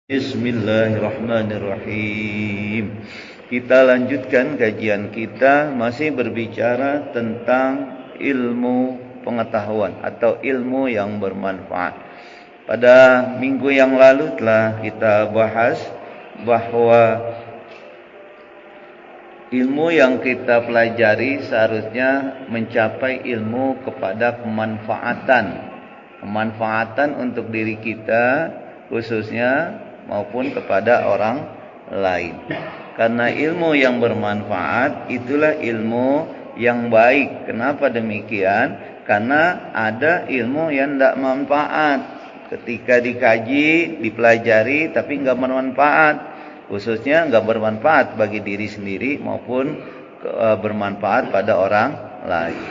Bismillahirrahmanirrahim. Kita lanjutkan kajian kita, masih berbicara tentang ilmu pengetahuan atau ilmu yang bermanfaat. Pada minggu yang lalu telah kita bahas bahwa ilmu yang kita pelajari seharusnya mencapai ilmu kepada kemanfaatan untuk diri kita khususnya maupun kepada orang lain. Karena ilmu yang bermanfaat itulah ilmu yang baik. Kenapa demikian? Karena ada ilmu yang tidak manfaat. Ketika dikaji, dipelajari tapi enggak bermanfaat. Khususnya enggak bermanfaat bagi diri sendiri maupun bermanfaat pada orang lain.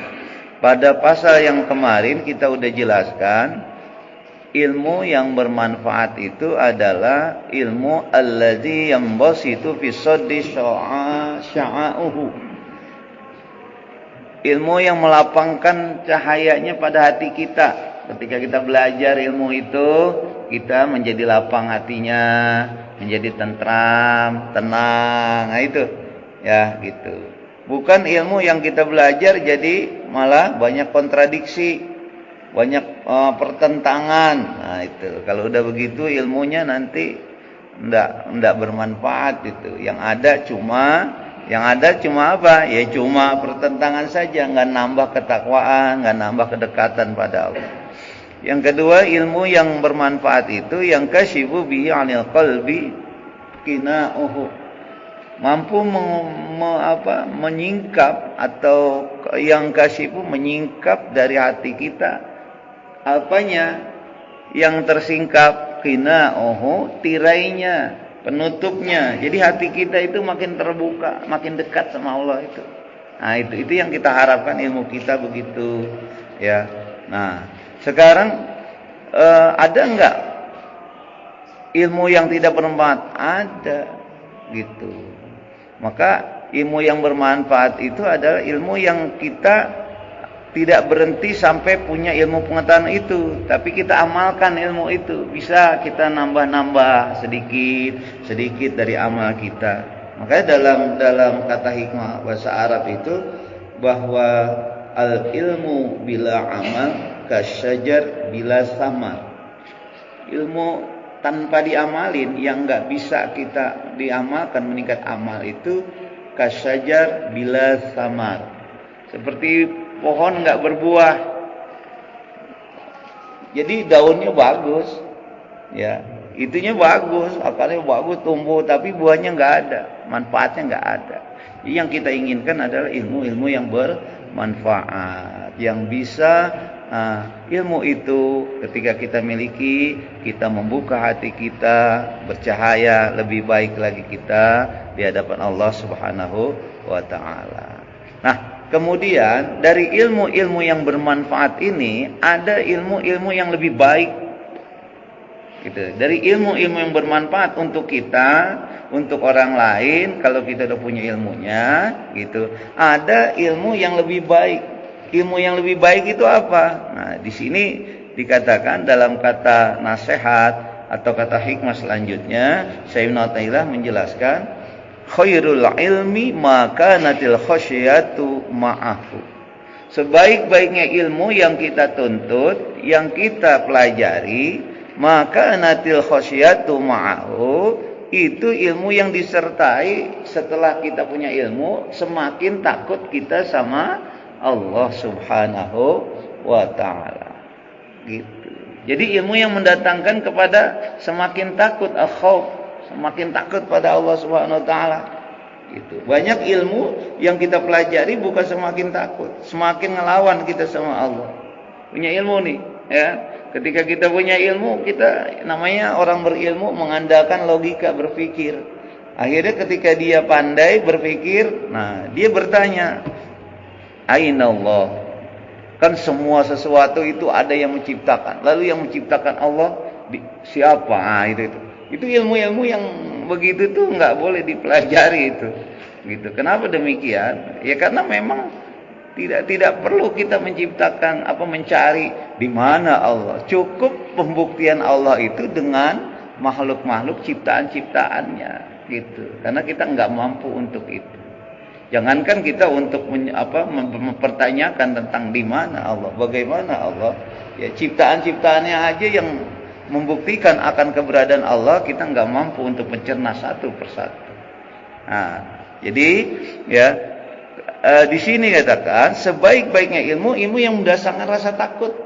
Pada pasal yang kemarin kita sudah jelaskan, ilmu yang bermanfaat itu adalah ilmu allazi yambasitu fi saddi sya'a'uhu. Ilmu yang melapangkan cahayanya pada hati kita. Ketika kita belajar ilmu itu, kita menjadi lapang hatinya, menjadi tentram, tenang. Nah itu, ya gitu. Bukan ilmu yang kita belajar jadi malah banyak kontradiksi, banyak pertentangan. Nah itu, kalau udah begitu ilmunya nanti enggak bermanfaat itu. Yang ada cuma apa? Ya cuma pertentangan saja, enggak nambah ketakwaan, enggak nambah kedekatan pada Allah. Yang kedua, ilmu yang bermanfaat itu yang kasyifu bihi 'anil qalbi qina'uhu. Mampu menyingkap, atau yang kasyifu menyingkap dari hati kita. Apanya yang tersingkap? Qina'uhu, tirainya, penutupnya. Jadi hati kita itu makin terbuka, makin dekat sama Allah itu. Nah, itu yang kita harapkan ilmu kita begitu, ya. Nah, sekarang ada enggak ilmu yang tidak bermanfaat? Ada, gitu. Maka ilmu yang bermanfaat itu adalah ilmu yang kita tidak berhenti sampai punya ilmu pengetahuan itu, tapi kita amalkan ilmu itu. Bisa kita nambah-nambah sedikit dari amal kita. Makanya dalam kata hikmah bahasa Arab itu bahwa al ilmu bila amal kasyajar bila samar. Ilmu tanpa diamalin, yang enggak bisa kita diamalkan meningkat amal itu kasyajar bila samar. Seperti pohon enggak berbuah. Jadi daunnya bagus, ya, itunya bagus, akarnya bagus, tumbuh, tapi buahnya enggak ada, manfaatnya enggak ada. Jadi yang kita inginkan adalah ilmu-ilmu yang bermanfaat, yang bisa ilmu itu ketika kita miliki, kita membuka hati kita, bercahaya, lebih baik lagi kita di hadapan Allah Subhanahu wa taala. Nah, kemudian dari ilmu-ilmu yang bermanfaat ini ada ilmu-ilmu yang lebih baik. Gitu. Dari ilmu-ilmu yang bermanfaat untuk kita, untuk orang lain, kalau kita sudah punya ilmunya, gitu. Ada ilmu yang lebih baik. Ilmu yang lebih baik itu apa? Nah, di sini dikatakan dalam kata nasihat atau kata hikmah selanjutnya, Syekh Ibnu Athaillah menjelaskan, khairul ilmi maka natil khasyatu ma'ahu. Sebaik-baiknya ilmu yang kita tuntut, yang kita pelajari, maka natil khasyatu ma'ahu, itu ilmu yang disertai setelah kita punya ilmu, semakin takut kita sama Allah Subhanahu wa ta'ala, gitu. Jadi ilmu yang mendatangkan kepada semakin takut, al-khauf, semakin takut pada Allah Subhanahu wa ta'ala, gitu. Banyak ilmu yang kita pelajari bukan semakin takut, semakin ngelawan kita sama Allah. Punya ilmu nih, ya. Ketika kita punya ilmu, kita namanya orang berilmu mengandalkan logika berpikir. Akhirnya ketika dia pandai berpikir, nah dia bertanya, Aina Allah? Kan semua sesuatu itu ada yang menciptakan. Lalu yang menciptakan Allah siapa? Nah, itu ilmu-ilmu yang begitu tuh nggak boleh dipelajari itu. Gitu. Kenapa demikian? Ya karena memang tidak perlu kita menciptakan mencari di mana Allah. Cukup pembuktian Allah itu dengan makhluk-makhluk ciptaan-ciptaannya gitu. Karena kita nggak mampu untuk itu. Jangankan kita untuk mempertanyakan tentang di mana Allah, bagaimana Allah. Ya, ciptaan-ciptaannya aja yang membuktikan akan keberadaan Allah, kita nggak mampu untuk mencerna satu persatu. Nah, jadi ya di sini katakan sebaik-baiknya ilmu yang mendasarkan rasa takut.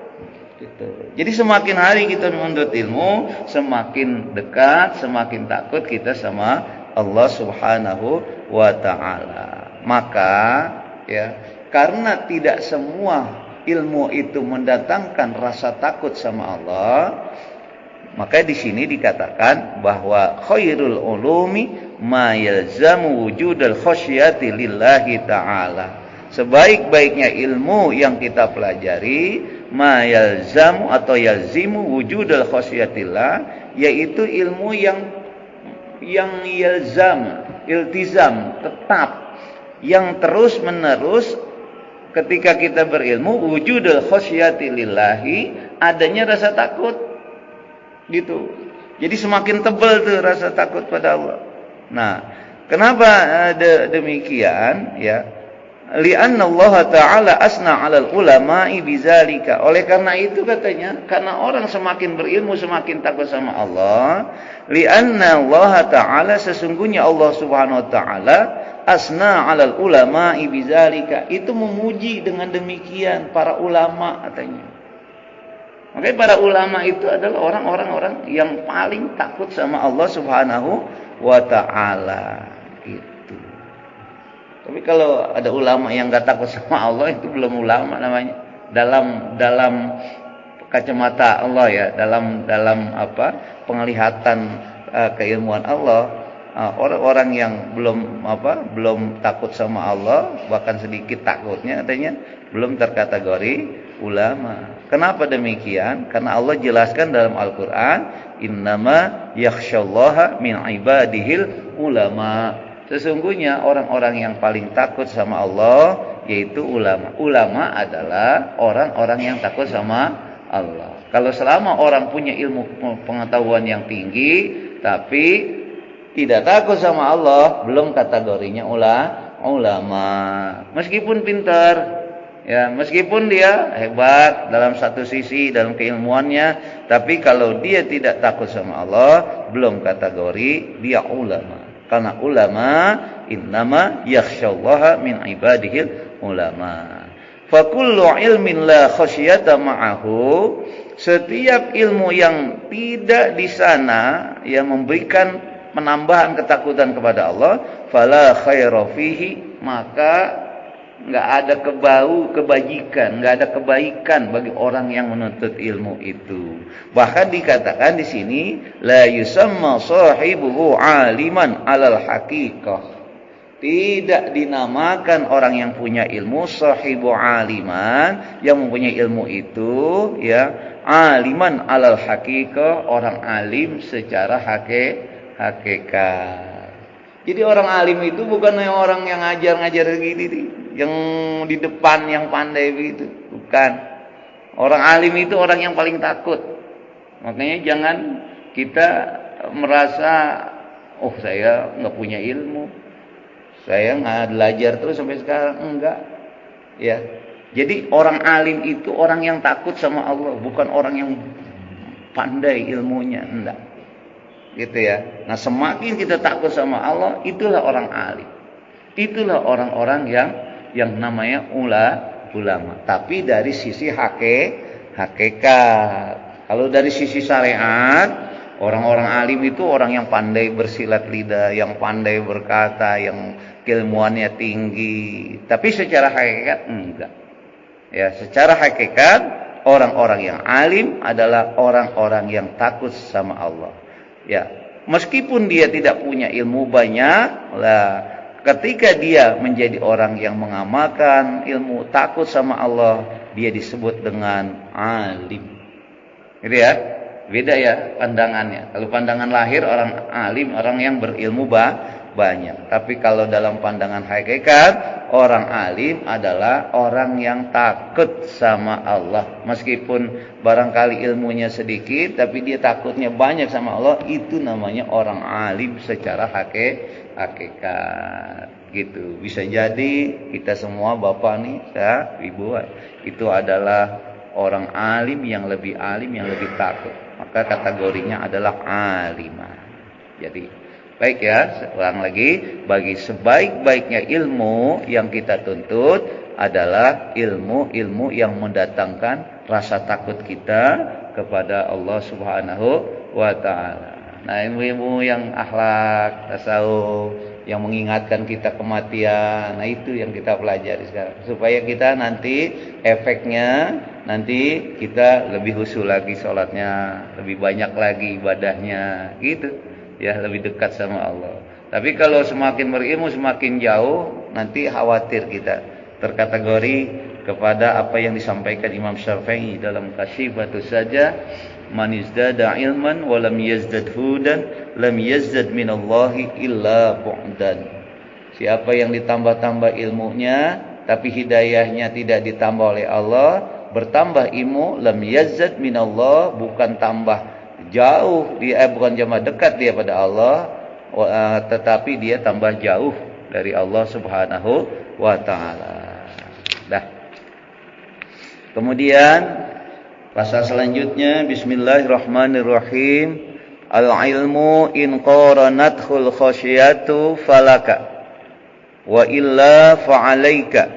Gitu. Jadi semakin hari kita menuntut ilmu, semakin dekat, semakin takut kita sama Allah Subhanahu wa taala. Maka ya, karena tidak semua ilmu itu mendatangkan rasa takut sama Allah, maka di sini dikatakan bahwa khairul ulumi ma yalzamu wujudal khasyati lillahi ta'ala. Sebaik-baiknya ilmu yang kita pelajari ma yalzamu atau yalzimu wujudal khasyatillah, yaitu ilmu yang yalzam, iltizam, tetap, yang terus menerus ketika kita berilmu wujudul khasyati lillahi, adanya rasa takut gitu. Jadi semakin tebal tuh rasa takut pada Allah. Nah, kenapa demikian ya? Li'anna Allah Ta'ala asna 'alal ulama'i bizalika. Oleh karena itu katanya, karena orang semakin berilmu semakin takut sama Allah. Li'anna Allah Ta'ala, sesungguhnya Allah Subhanahu wa taala asna 'alal ulama'i bizalika, itu memuji dengan demikian para ulama katanya. Makanya para ulama itu adalah orang-orang yang paling takut sama Allah Subhanahu wa taala gitu. Tapi kalau ada ulama yang enggak takut sama Allah, itu belum ulama namanya. Dalam kacamata Allah ya, dalam penglihatan keilmuan Allah, orang-orang yang belum takut sama Allah, bahkan sedikit takutnya katanya, belum terkategori ulama. Kenapa demikian? Karena Allah jelaskan dalam Al-Qur'an, innama yakhsyallaha min ibadihil ulama. Sesungguhnya orang-orang yang paling takut sama Allah yaitu ulama. Ulama adalah orang-orang yang takut sama Allah. Kalau selama orang punya ilmu pengetahuan yang tinggi tapi tidak takut sama Allah, belum kategorinya ulama. Meskipun pintar, ya, meskipun dia hebat dalam satu sisi dalam keilmuannya, tapi kalau dia tidak takut sama Allah, belum kategori dia ulama. Karena ulama innama yakhsyallaha min ibadihil ulama. Fa kullu ilmin la khasyata ma'ahu, setiap ilmu yang tidak di sana yang memberikan penambahan ketakutan kepada Allah, fala khaira fihi, maka enggak ada kebajikan, enggak ada kebaikan bagi orang yang menuntut ilmu itu. Bahkan dikatakan di sini la yusamma sahibuhu aliman alal haqiqah. Tidak dinamakan orang yang punya ilmu sahibu aliman, yang mempunyai ilmu itu ya, aliman alal haqiqah, orang alim secara hakikat. Jadi orang alim itu bukan orang yang ngajar-ngajar gini, yang di depan yang pandai begitu, bukan. Orang alim itu orang yang paling takut. Makanya jangan kita merasa, oh saya nggak punya ilmu, saya nggak belajar terus sampai sekarang, enggak. Ya, jadi orang alim itu orang yang takut sama Allah, bukan orang yang pandai ilmunya, enggak. Gitu ya. Nah, semakin kita takut sama Allah, itulah orang alim. Itulah orang-orang yang namanya ulama. Tapi dari sisi hakikat. Kalau dari sisi syariat, orang-orang alim itu orang yang pandai bersilat lidah, yang pandai berkata, yang keilmuannya tinggi. Tapi secara hakikat enggak. Ya, secara hakikat orang-orang yang alim adalah orang-orang yang takut sama Allah. Ya, meskipun dia tidak punya ilmu banyak, lah ketika dia menjadi orang yang mengamalkan ilmu, takut sama Allah, dia disebut dengan alim. Gitu ya. Beda ya pandangannya. Kalau pandangan lahir orang alim, orang yang berilmu banyak. Tapi kalau dalam pandangan hakikat, orang alim adalah orang yang takut sama Allah. Meskipun barangkali ilmunya sedikit, tapi dia takutnya banyak sama Allah, itu namanya orang alim secara hakikat. Gitu. Bisa jadi kita semua bapak nih, ya, ibu, itu adalah orang alim, yang lebih takut. Maka kategorinya adalah alimah. Jadi baik ya, ulang lagi, bagi sebaik-baiknya ilmu yang kita tuntut adalah ilmu-ilmu yang mendatangkan rasa takut kita kepada Allah Subhanahu wa taala. Nah, ilmu-ilmu yang akhlak, tasawuf, yang mengingatkan kita kematian, nah itu yang kita pelajari sekarang, supaya kita nanti efeknya, nanti kita lebih khusyuk lagi sholatnya, lebih banyak lagi ibadahnya, gitu ya, lebih dekat sama Allah. Tapi kalau semakin berilmu semakin jauh, nanti khawatir kita terkategori kepada apa yang disampaikan Imam Syafi'i dalam Kasyifatus Saja, man izdada ilman wa lam yazdad hudan lam yazdad minallahi illa bu'dan. Siapa yang ditambah-tambah ilmunya tapi hidayahnya tidak ditambah oleh Allah, bertambah ilmu, lam yazdad minallah, bukan tambah jauh dia, bukan jamaah dekat dia pada Allah, tetapi dia tambah jauh dari Allah Subhanahu wa taala. Dah. Kemudian pasal selanjutnya, bismillahirrahmanirrahim. Al-ilmu in qaranathul khasyatu falaka wa illa fa'alaika.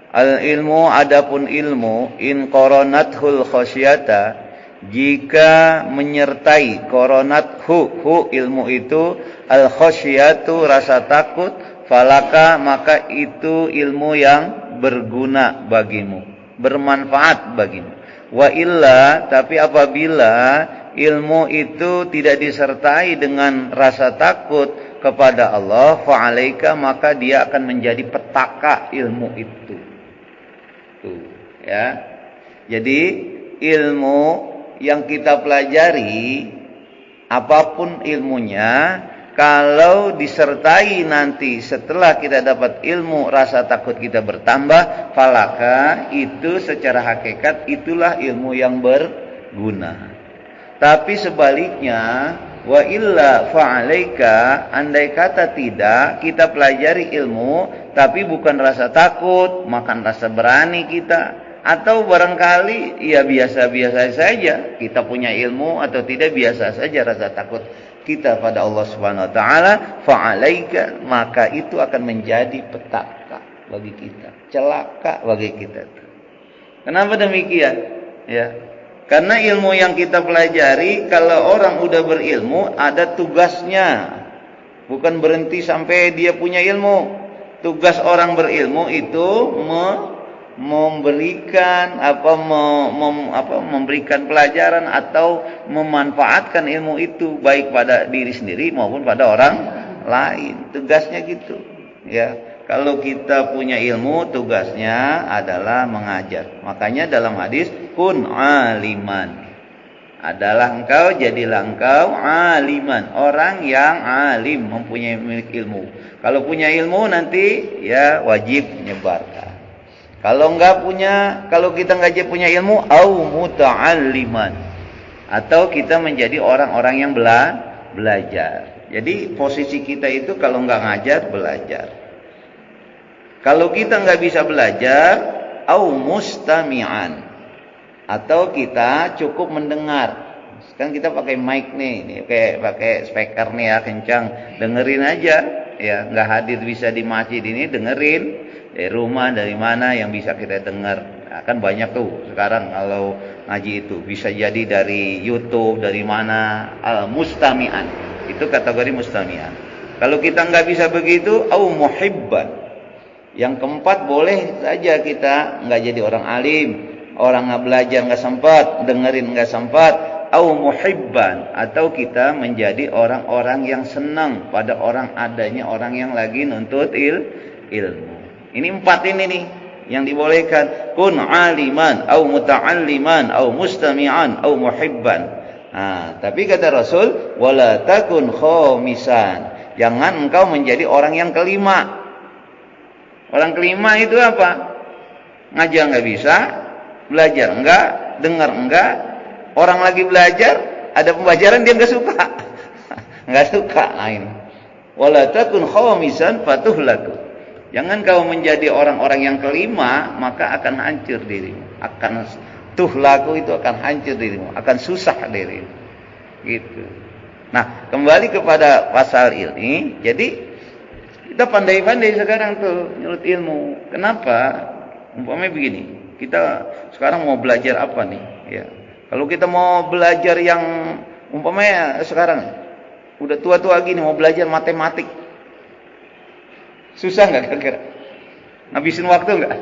Al-ilmu, adapun ilmu, in qaranathul khasyata, jika menyertai, qaranathu ilmu itu, al khasyatu rasa takut, falaka maka itu ilmu yang berguna bagimu, bermanfaat bagimu. Wa illa, tapi apabila ilmu itu tidak disertai dengan rasa takut kepada Allah, fa'alaika maka dia akan menjadi petaka ilmu itu. Tuh, ya. Jadi ilmu yang kita pelajari, apapun ilmunya, kalau disertai nanti setelah kita dapat ilmu rasa takut kita bertambah, falaka itu secara hakikat itulah ilmu yang berguna. Tapi sebaliknya, wa illa fa'alaika, andai kata tidak kita pelajari ilmu tapi bukan rasa takut, makan rasa berani kita, atau barangkali ya biasa-biasa saja kita punya ilmu atau tidak, biasa saja rasa takut kita pada Allah Subhanahu wa taala, fa'alaika maka itu akan menjadi petaka bagi kita, celaka bagi kita. Kenapa demikian? Ya. Karena ilmu yang kita pelajari, kalau orang udah berilmu ada tugasnya. Bukan berhenti sampai dia punya ilmu. Tugas orang berilmu itu memberikan memberikan pelajaran atau memanfaatkan ilmu itu baik pada diri sendiri maupun pada orang lain. Tugasnya gitu, ya. Kalau kita punya ilmu, tugasnya adalah mengajar. Makanya dalam hadis, kun aliman, adalah engkau, jadilah engkau aliman, orang yang alim, mempunyai milik ilmu. Kalau punya ilmu nanti ya wajib menyebarkan. Kalau kita enggak punya ilmu, au muta'alliman, atau kita menjadi orang-orang yang belajar. Jadi posisi kita itu kalau enggak ngajar, belajar. Kalau kita enggak bisa belajar, au mustami'an, atau kita cukup mendengar. Sekarang kita pakai mic nih pakai speaker nih ya, kencang, dengerin aja ya, enggak hadir bisa di masjid ini, dengerin dari rumah, dari mana yang bisa kita dengar. Nah, kan banyak tuh sekarang kalau ngaji itu, bisa jadi dari YouTube, dari mana, mustami'an. Itu kategori mustami'an. Kalau kita enggak bisa begitu, au muhibban. Yang keempat, boleh saja kita enggak jadi orang alim, orang enggak belajar enggak sempat, dengerin enggak sempat, au muhibban, atau kita menjadi orang-orang yang senang pada adanya orang yang lagi nuntut ilmu. Ini empat ini nih yang dibolehkan. Kun aliman, au muta'alliman, au mustami'an, au muhibban. Nah, tapi kata Rasul, wala takun khamisan, Jangan engkau menjadi orang yang kelima. Orang kelima itu apa? Ngajar nggak bisa, belajar enggak, dengar enggak. Orang lagi belajar, ada pembelajaran dia nggak suka. Nggak suka. Nah ini. Wala takun khamisan fatuhlaku. Jangan kau menjadi orang-orang yang kelima, maka akan hancur dirimu. Akan tuhlaku itu akan hancur dirimu, akan susah dirimu. Gitu. Nah, kembali kepada pasal ini. Jadi kita pandai-pandai sekarang tuh nyulut ilmu. Kenapa? Umpamanya begini. Kita sekarang mau belajar apa nih? Ya. Kalau kita mau belajar yang umpamanya sekarang udah tua-tua gini mau belajar matematik. Susah nggak kira-kira? Ngabisin waktu nggak?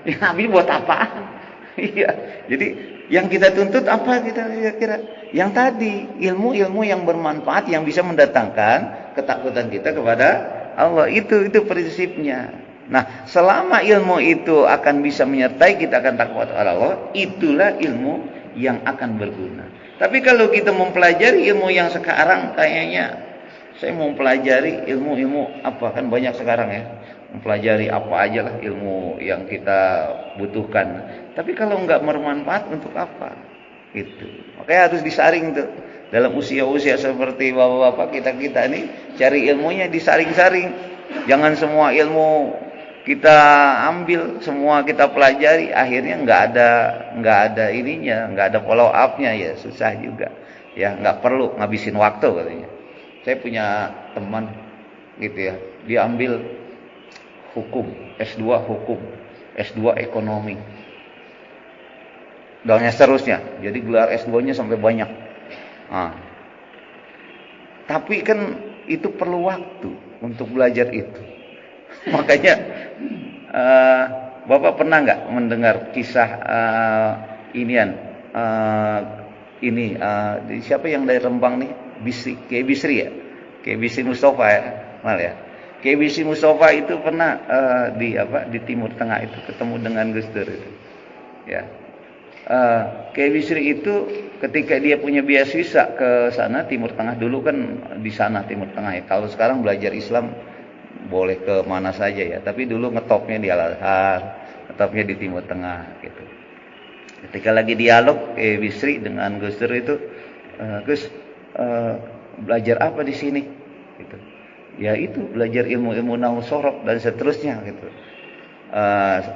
Ya habis buat apaan? Iya. Jadi yang kita tuntut apa kita kira-kira? Yang tadi ilmu-ilmu yang bermanfaat yang bisa mendatangkan ketakutan kita kepada Allah. Itu prinsipnya. Nah, selama ilmu itu akan bisa menyertai kita akan takut kepada Allah, itulah ilmu yang akan berguna. Tapi kalau kita mempelajari ilmu yang sekarang kayaknya saya mau mempelajari ilmu-ilmu apa kan banyak sekarang ya. Mempelajari apa aja lah ilmu yang kita butuhkan. Tapi kalau enggak bermanfaat untuk apa? Itu. Makanya harus disaring tuh. Dalam usia-usia seperti bapak-bapak kita ini cari ilmunya disaring-saring. Jangan semua ilmu kita ambil, semua kita pelajari, akhirnya enggak ada ininya, enggak ada follow up-nya ya, susah juga. Ya, enggak perlu ngabisin waktu katanya. Saya punya teman gitu ya, dia ambil hukum, S2 hukum, S2 ekonomi. Dan seterusnya. Jadi gelar S2-nya sampai banyak. Nah. Tapi kan itu perlu waktu untuk belajar itu. Makanya Bapak pernah nggak mendengar kisah siapa yang dari Rembang nih? Kiai Bisri ya? Kiai Bisri Mustafa ya? Mal ya? Kiai Bisri Mustafa itu pernah di Timur Tengah itu ketemu dengan Gus Dur itu. Ya. Kiai Bisri itu ketika dia punya beasiswa ke sana Timur Tengah, dulu kan di sana Timur Tengah ya. Kalau sekarang belajar Islam boleh ke mana saja ya, tapi dulu ngetopnya di Al-Azhar, ngetopnya di Timur Tengah gitu. Ketika lagi dialog Kiai Bisri dengan Gus Dur itu, Gus belajar apa di sini? Gitu. Ya itu belajar ilmu-ilmu nahwu sorof dan seterusnya gitu.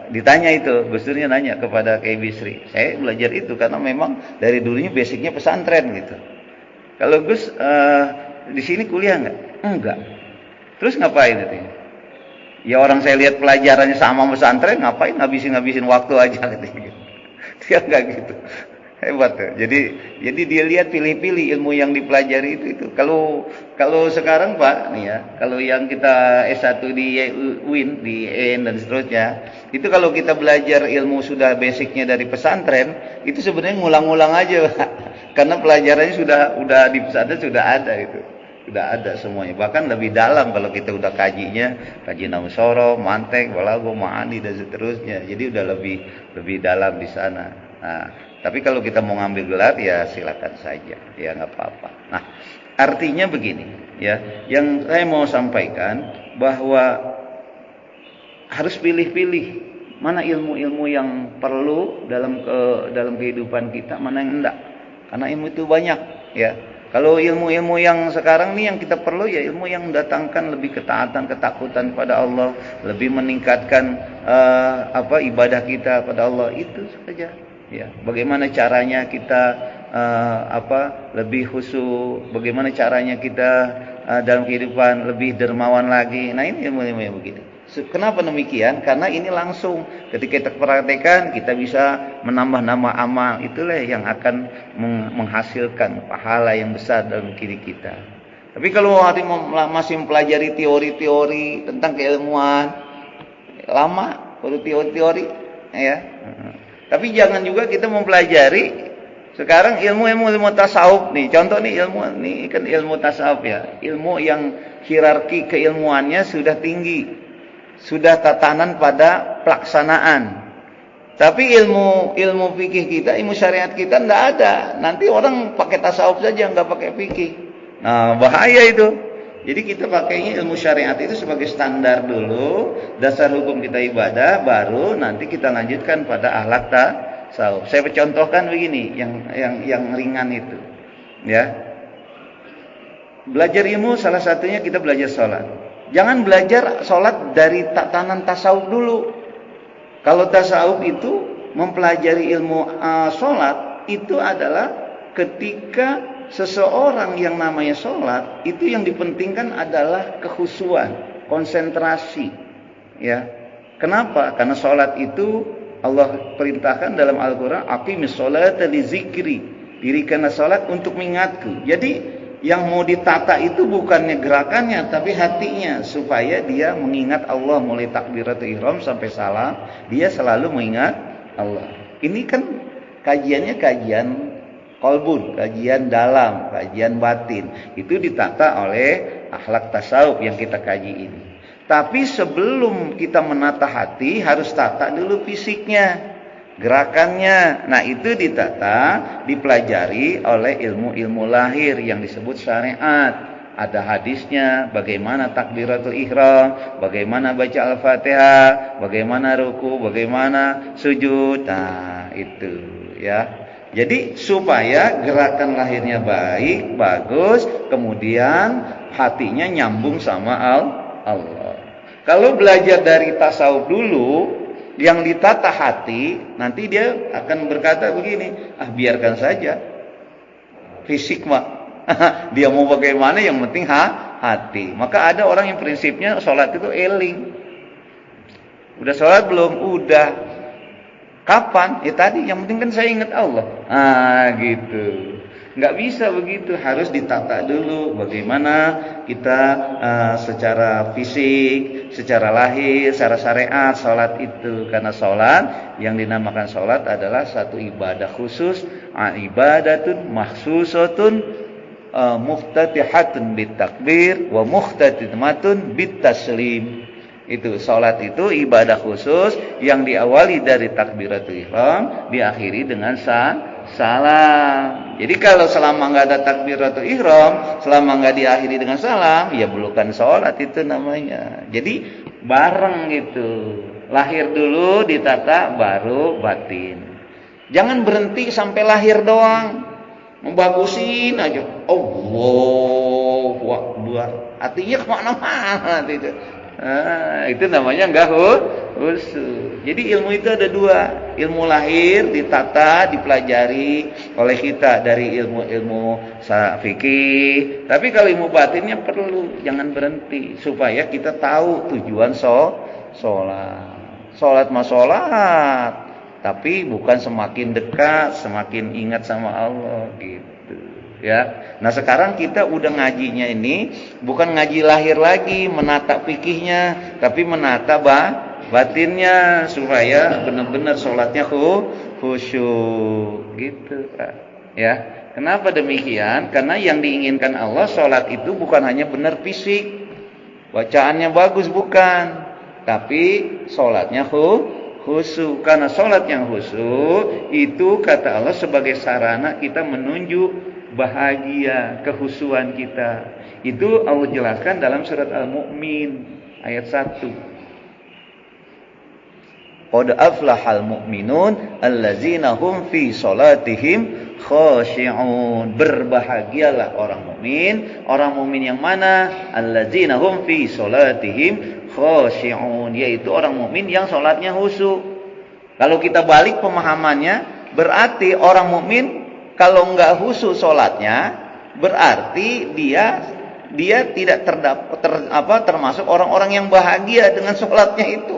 Ditanya itu, Gus Durnya nanya kepada Kiai Bisri, saya belajar itu karena memang dari dulunya basicnya pesantren gitu. Kalau Gus di sini kuliah nggak? Enggak. Terus ngapain itu? Ya orang saya lihat pelajarannya sama pesantren, ngapain ngabisin waktu aja gitu. Dia enggak gitu. Hebat tuh. Jadi dia lihat pilih-pilih ilmu yang dipelajari itu. Kalau sekarang Pak, nih ya, kalau yang kita S1 di UIN, di EN dan seterusnya, itu kalau kita belajar ilmu sudah basicnya dari pesantren, itu sebenarnya ngulang-ngulang aja, Pak. Karena pelajarannya udah di pesantren sudah ada itu. Sudah ada semuanya. Bahkan lebih dalam kalau kita udah kaji nahwu sorof, mantek, balaghah, ma'ani dan seterusnya. Jadi udah lebih dalam di sana. Nah, tapi kalau kita mau ngambil gelar ya silakan saja, ya nggak apa-apa. Nah, artinya begini, ya, yang saya mau sampaikan bahwa harus pilih-pilih mana ilmu-ilmu yang perlu dalam kehidupan kita, mana yang enggak. Karena ilmu itu banyak, ya. Kalau ilmu-ilmu yang sekarang nih yang kita perlu ya ilmu yang mendatangkan lebih ketakutan kepada Allah, lebih meningkatkan ibadah kita pada Allah, itu saja. Ya, bagaimana caranya kita lebih khusyuk, bagaimana caranya kita dalam kehidupan lebih dermawan lagi. Nah, ini ilmu-ilmu yang begini. Kenapa demikian? Karena ini langsung ketika kita praktekkan kita bisa menambah amal. Itulah yang akan menghasilkan pahala yang besar dalam diri kita. Tapi kalau masih mempelajari teori-teori tentang keilmuan, lama baru teori-teori ya. Tapi jangan juga kita mempelajari sekarang ilmu tasawuf nih. Contoh nih ilmu tasawuf ya. Ilmu yang hierarki keilmuannya sudah tinggi. Sudah tatanan pada pelaksanaan. Tapi ilmu fikih kita, ilmu syariat kita enggak ada. Nanti orang pakai tasawuf saja enggak pakai fikih. Nah, bahaya itu. Jadi kita pakainya ilmu syariat itu sebagai standar dulu, dasar hukum kita ibadah, baru nanti kita lanjutkan pada akhlak tasawuf. Saya contohkan begini, yang ringan itu, ya. Belajar ilmu salah satunya kita belajar sholat. Jangan belajar sholat dari tatanan tasawuf dulu. Kalau tasawuf itu mempelajari ilmu sholat itu adalah ketika seseorang yang namanya sholat itu yang dipentingkan adalah kekhusyuan, konsentrasi. Ya, kenapa? Karena sholat itu Allah perintahkan dalam Al-Quran, aqimis sholata li zikri, dirikanlah sholat untuk mengingatku. Jadi yang mau ditata itu bukannya gerakannya, tapi hatinya, supaya dia mengingat Allah mulai takbiratul ihram sampai salam, dia selalu mengingat Allah. Ini kan kajiannya kajian qalbun, kajian dalam, kajian batin. Itu ditata oleh akhlak tasawuf yang kita kaji ini. Tapi sebelum kita menata hati, harus tata dulu fisiknya, gerakannya. Nah, itu ditata, dipelajari oleh ilmu-ilmu lahir yang disebut syariat. Ada hadisnya, bagaimana takbiratul ihram, bagaimana baca Al-Fatihah, bagaimana ruku, bagaimana sujud. Nah, itu ya. Jadi supaya gerakan lahirnya baik, bagus, kemudian hatinya nyambung sama Allah. Kalau belajar dari tasawuf dulu, yang ditata hati, nanti dia akan berkata begini, biarkan saja fisik mah. Dia mau bagaimana, yang penting hati. Maka ada orang yang prinsipnya sholat itu eling. Udah sholat belum? Udah. Kapan? Tadi, yang penting kan saya ingat Allah. Gitu. Nggak bisa begitu, harus ditata dulu bagaimana kita secara fisik, secara lahir, secara syariat sholat itu. Karena sholat, yang dinamakan sholat adalah satu ibadah khusus, ibadatun mahsusatun muftatihatun bitakbir wa muftatimatun bitaslim. Itu sholat itu ibadah khusus yang diawali dari takbiratul ihram, diakhiri dengan salam. Jadi kalau selama nggak ada takbiratul ihram, selama nggak diakhiri dengan salam, ya bukan sholat itu namanya. Jadi bareng gitu, lahir dulu ditata, baru batin. Jangan berhenti sampai lahir doang, membagusin aja. Allahu Akbar, artinya kemana-mana itu. Itu namanya enggak khusyuk. Jadi ilmu itu ada dua, ilmu lahir ditata, dipelajari oleh kita dari ilmu fikih. Tapi kalau ilmu batinnya perlu, jangan berhenti, supaya kita tahu tujuan sholat. Sholat mah sholat, tapi bukan semakin dekat, semakin ingat sama Allah gitu. Ya, nah sekarang kita udah ngajinya ini bukan ngaji lahir lagi, menata fikihnya, tapi menata batinnya supaya benar-benar sholatnya khusyuk gitu, Pak. Ya, kenapa demikian? Karena yang diinginkan Allah sholat itu bukan hanya benar fisik, bacaannya bagus, bukan, tapi sholatnya khusyuk. Karena sholat yang khusyuk itu kata Allah sebagai sarana kita menunjuk bahagia, kehusuan kita. Itu Allah jelaskan dalam surat Al-Mu'min ayat 1. Qad aflahal mu'minun allazina hum fi sholatihim khashi'un. Berbahagialah orang mukmin yang mana? Allazina hum fi sholatihim khashi'un, yaitu orang mukmin yang sholatnya khusyuk. Kalau kita balik pemahamannya, berarti orang mukmin kalau enggak khusyuk sholatnya, berarti dia tidak termasuk orang-orang yang bahagia dengan sholatnya itu.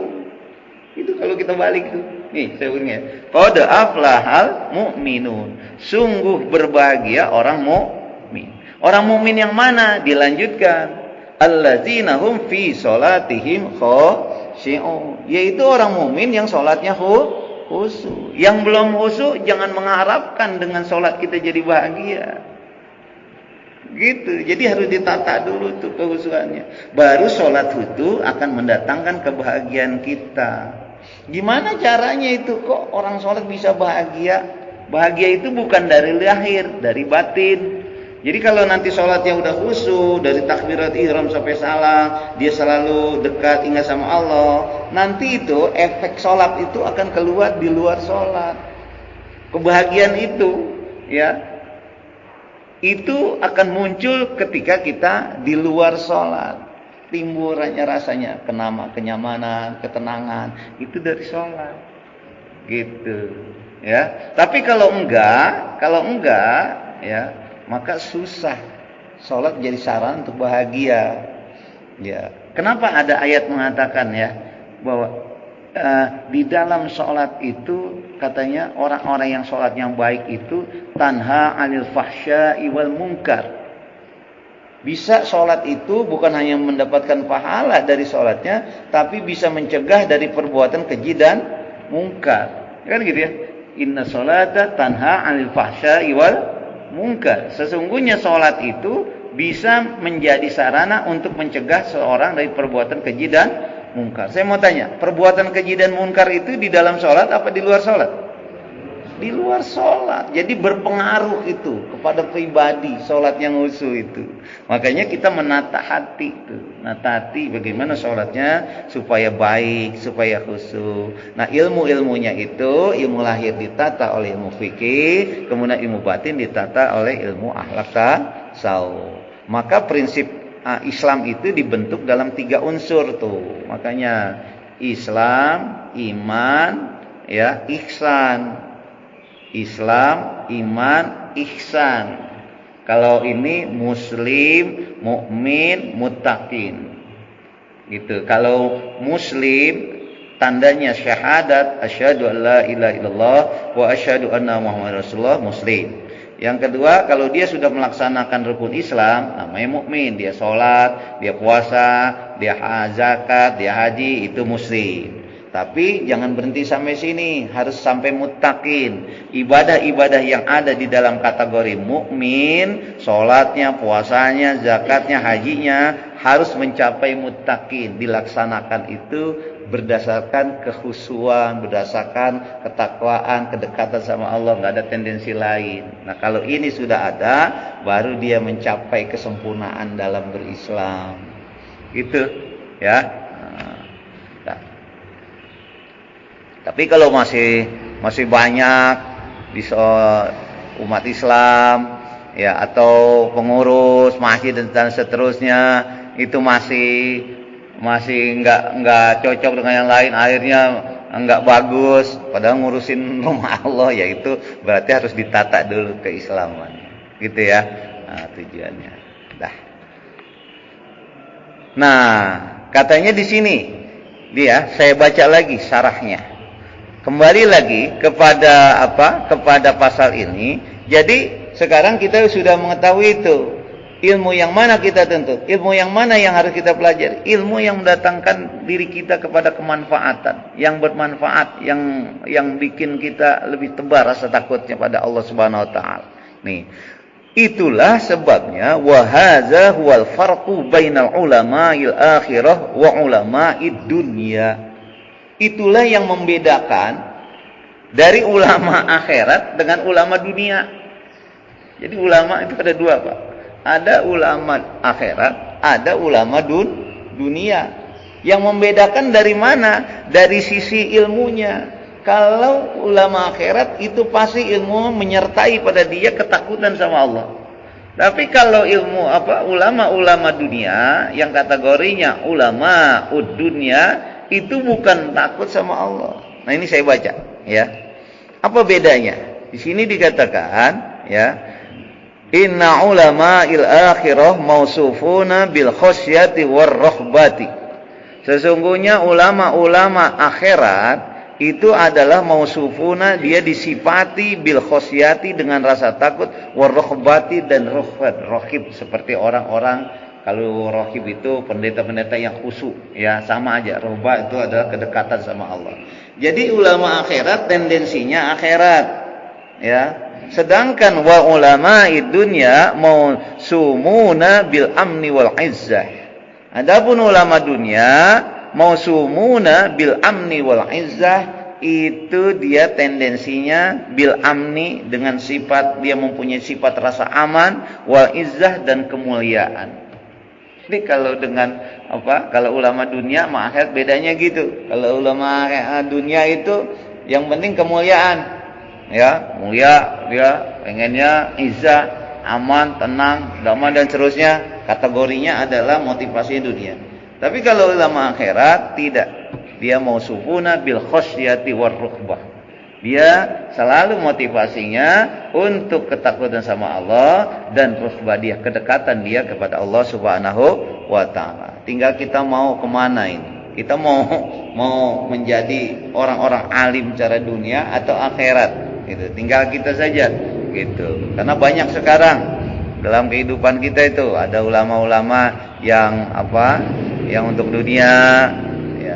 Itu kalau kita balik tuh. Nih, saya ulangi. Qad aflahal mu'minun. Sungguh berbahagia orang mukmin. Orang mukmin yang mana? Dilanjutkan. Allazina hum fi sholatihim khashi'un. Yaitu orang mukmin yang sholatnya khusyuk. Yang belum khusyuk jangan mengharapkan dengan sholat kita jadi bahagia. Gitu. Jadi harus ditata dulu tuh kekhusyuannya. Baru sholat itu akan mendatangkan kebahagiaan kita. Gimana caranya itu? Kok orang sholat bisa bahagia? Bahagia itu bukan dari lahir, dari batin. Jadi kalau nanti sholatnya udah khusyuk dari takbirat ihram sampai salam, dia selalu dekat ingat sama Allah, nanti itu efek sholat itu akan keluar di luar sholat. Kebahagiaan itu, ya, itu akan muncul ketika kita di luar sholat. Timbulnya rasanya kenyamanan, ketenangan, itu dari sholat, gitu, ya. Tapi kalau enggak, ya, maka susah. Sholat jadi sarana untuk bahagia. Ya. Kenapa ada ayat mengatakan ya bahwa di dalam sholat itu katanya orang-orang yang sholatnya baik itu tanha 'anil fahsya'i wal munkar. Bisa sholat itu bukan hanya mendapatkan pahala dari sholatnya, tapi bisa mencegah dari perbuatan keji dan mungkar. Kan gitu ya. Inna sholata tanha 'anil fahsya'i wal munkar. Sesungguhnya sholat itu bisa menjadi sarana untuk mencegah seorang dari perbuatan keji dan mungkar. Saya mau tanya, perbuatan keji dan mungkar itu di dalam sholat apa di luar sholat? Di luar sholat. Jadi berpengaruh itu kepada pribadi sholat yang khusyuk itu. Makanya kita menata hati itu, menata hati bagaimana sholatnya supaya baik, supaya khusyuk. Nah, ilmu-ilmunya itu ilmu lahir ditata oleh ilmu fikih, kemudian ilmu batin ditata oleh ilmu akhlak tasawuf. Maka prinsip Islam itu dibentuk dalam 3 unsur tuh. Makanya Islam, iman, ya, ihsan. Islam, iman, ihsan. Kalau ini muslim, mukmin, muttaqin. Gitu. Kalau muslim tandanya syahadat, asyhadu an la ilaha illallah wa asyhadu anna muhammadar rasulullah, muslim. Yang kedua, kalau dia sudah melaksanakan rukun Islam, namanya mukmin, dia sholat, dia puasa, dia zakat, dia haji, itu muslim. Tapi jangan berhenti sampai sini, harus sampai muttaqin. Ibadah-ibadah yang ada di dalam kategori mukmin, sholatnya, puasanya, zakatnya, hajinya harus mencapai muttaqin. Dilaksanakan itu berdasarkan kekhusyuan, berdasarkan ketakwaan, kedekatan sama Allah, nggak ada tendensi lain. Nah, kalau ini sudah ada, baru dia mencapai kesempurnaan dalam berislam. Gitu, ya. Tapi kalau masih banyak di umat Islam, ya, atau pengurus masjid dan seterusnya itu masih nggak cocok dengan yang lain, akhirnya nggak bagus, padahal ngurusin rumah Allah, ya itu berarti harus ditata dulu keislaman, gitu ya. Nah, tujuannya. Nah, katanya di sini dia, saya baca lagi syarahnya. Kembali lagi kepada kepada pasal ini. Jadi sekarang kita sudah mengetahui itu. Ilmu yang mana kita tuntut? Ilmu yang mana yang harus kita pelajari? Ilmu yang mendatangkan diri kita kepada kemanfaatan, yang bermanfaat, yang bikin kita lebih tebal rasa takutnya pada Allah Subhanahu wa taala. Nih. Itulah sebabnya wa hadza huwal farqu bainal ulama'il akhirah wa ulama'id dunya. Itulah yang membedakan dari ulama akhirat dengan ulama dunia. Jadi ulama itu ada 2, Pak. Ada ulama akhirat, ada ulama dunia. Yang membedakan dari mana? Dari sisi ilmunya. Kalau ulama akhirat itu pasti ilmu menyertai pada dia ketakutan sama Allah. Tapi kalau ilmu ulama dunia yang kategorinya ulama dunia itu bukan takut sama Allah. Nah, ini saya baca, ya. Apa bedanya? Di sini dikatakan, ya, inna ulama'il akhirah mausufuna bil khasyati war rahbati. Sesungguhnya ulama-ulama akhirat itu adalah mausufuna, dia disifati bil khasyati dengan rasa takut, war rahbati dan rohib seperti orang-orang. Kalau rohib itu pendeta-pendeta yang khusyuk, ya, sama aja. Rohbah itu adalah kedekatan sama Allah. Jadi ulama akhirat tendensinya akhirat, ya. Sedangkan wa ulama'id dunya mausumuna bil amni wal izzah. Adapun ulama dunia mausumuna bil amni wal izzah, itu dia tendensinya bil amni, dengan sifat dia mempunyai sifat rasa aman, wal izzah dan kemuliaan. Jadi kalau dengan kalau ulama dunia sama akhirat bedanya gitu. Kalau ulama dunia itu yang penting kemuliaan, ya mulia, dia pengennya izzah, aman, tenang, damai dan seterusnya. Kategorinya adalah motivasi dunia. Tapi kalau ulama akhirat tidak. Dia mau sufuna bil khasyati war ruhbah. Dia selalu motivasinya untuk ketakutan sama Allah dan ruhbah, dia kedekatan dia kepada Allah Subhanahu wa taala. Tinggal kita mau kemana ini? Kita mau menjadi orang-orang alim cara dunia atau akhirat gitu. Tinggal kita saja gitu. Karena banyak sekarang dalam kehidupan kita itu ada ulama-ulama yang yang untuk dunia.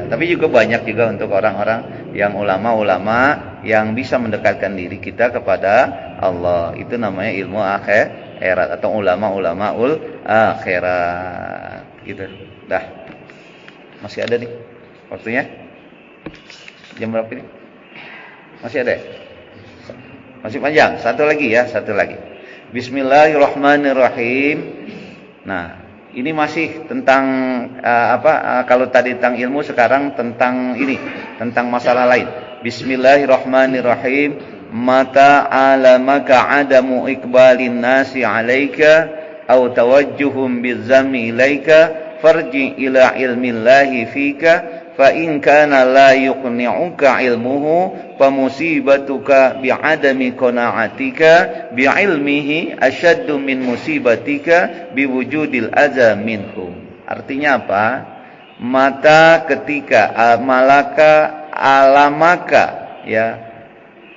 Tapi juga banyak juga untuk orang-orang yang ulama-ulama yang bisa mendekatkan diri kita kepada Allah. Itu namanya ilmu akhirat atau ulama-ulamaul akhirat. Gitu. Dah. Masih ada nih waktunya? Jam berapa ini? Masih ada? Masih panjang. Satu lagi ya, satu lagi. Bismillahirrahmanirrahim. Nah, ini masih tentang kalau tadi tentang ilmu, sekarang tentang ini, tentang masalah lain. Bismillahirrahmanirrahim. Mata alamaka adamu iqbalin nasi 'alaika aw tawajjuhum bizzammi ilaika farji ila ilmillahi fika fa in kana la yuqni'uka ilmuhu fa musibatuka bi'adami qana'atika bi'ilmihi asyaddu min musibatika biwujudil adza minhum. Artinya apa? Mata ketika alamaka ya,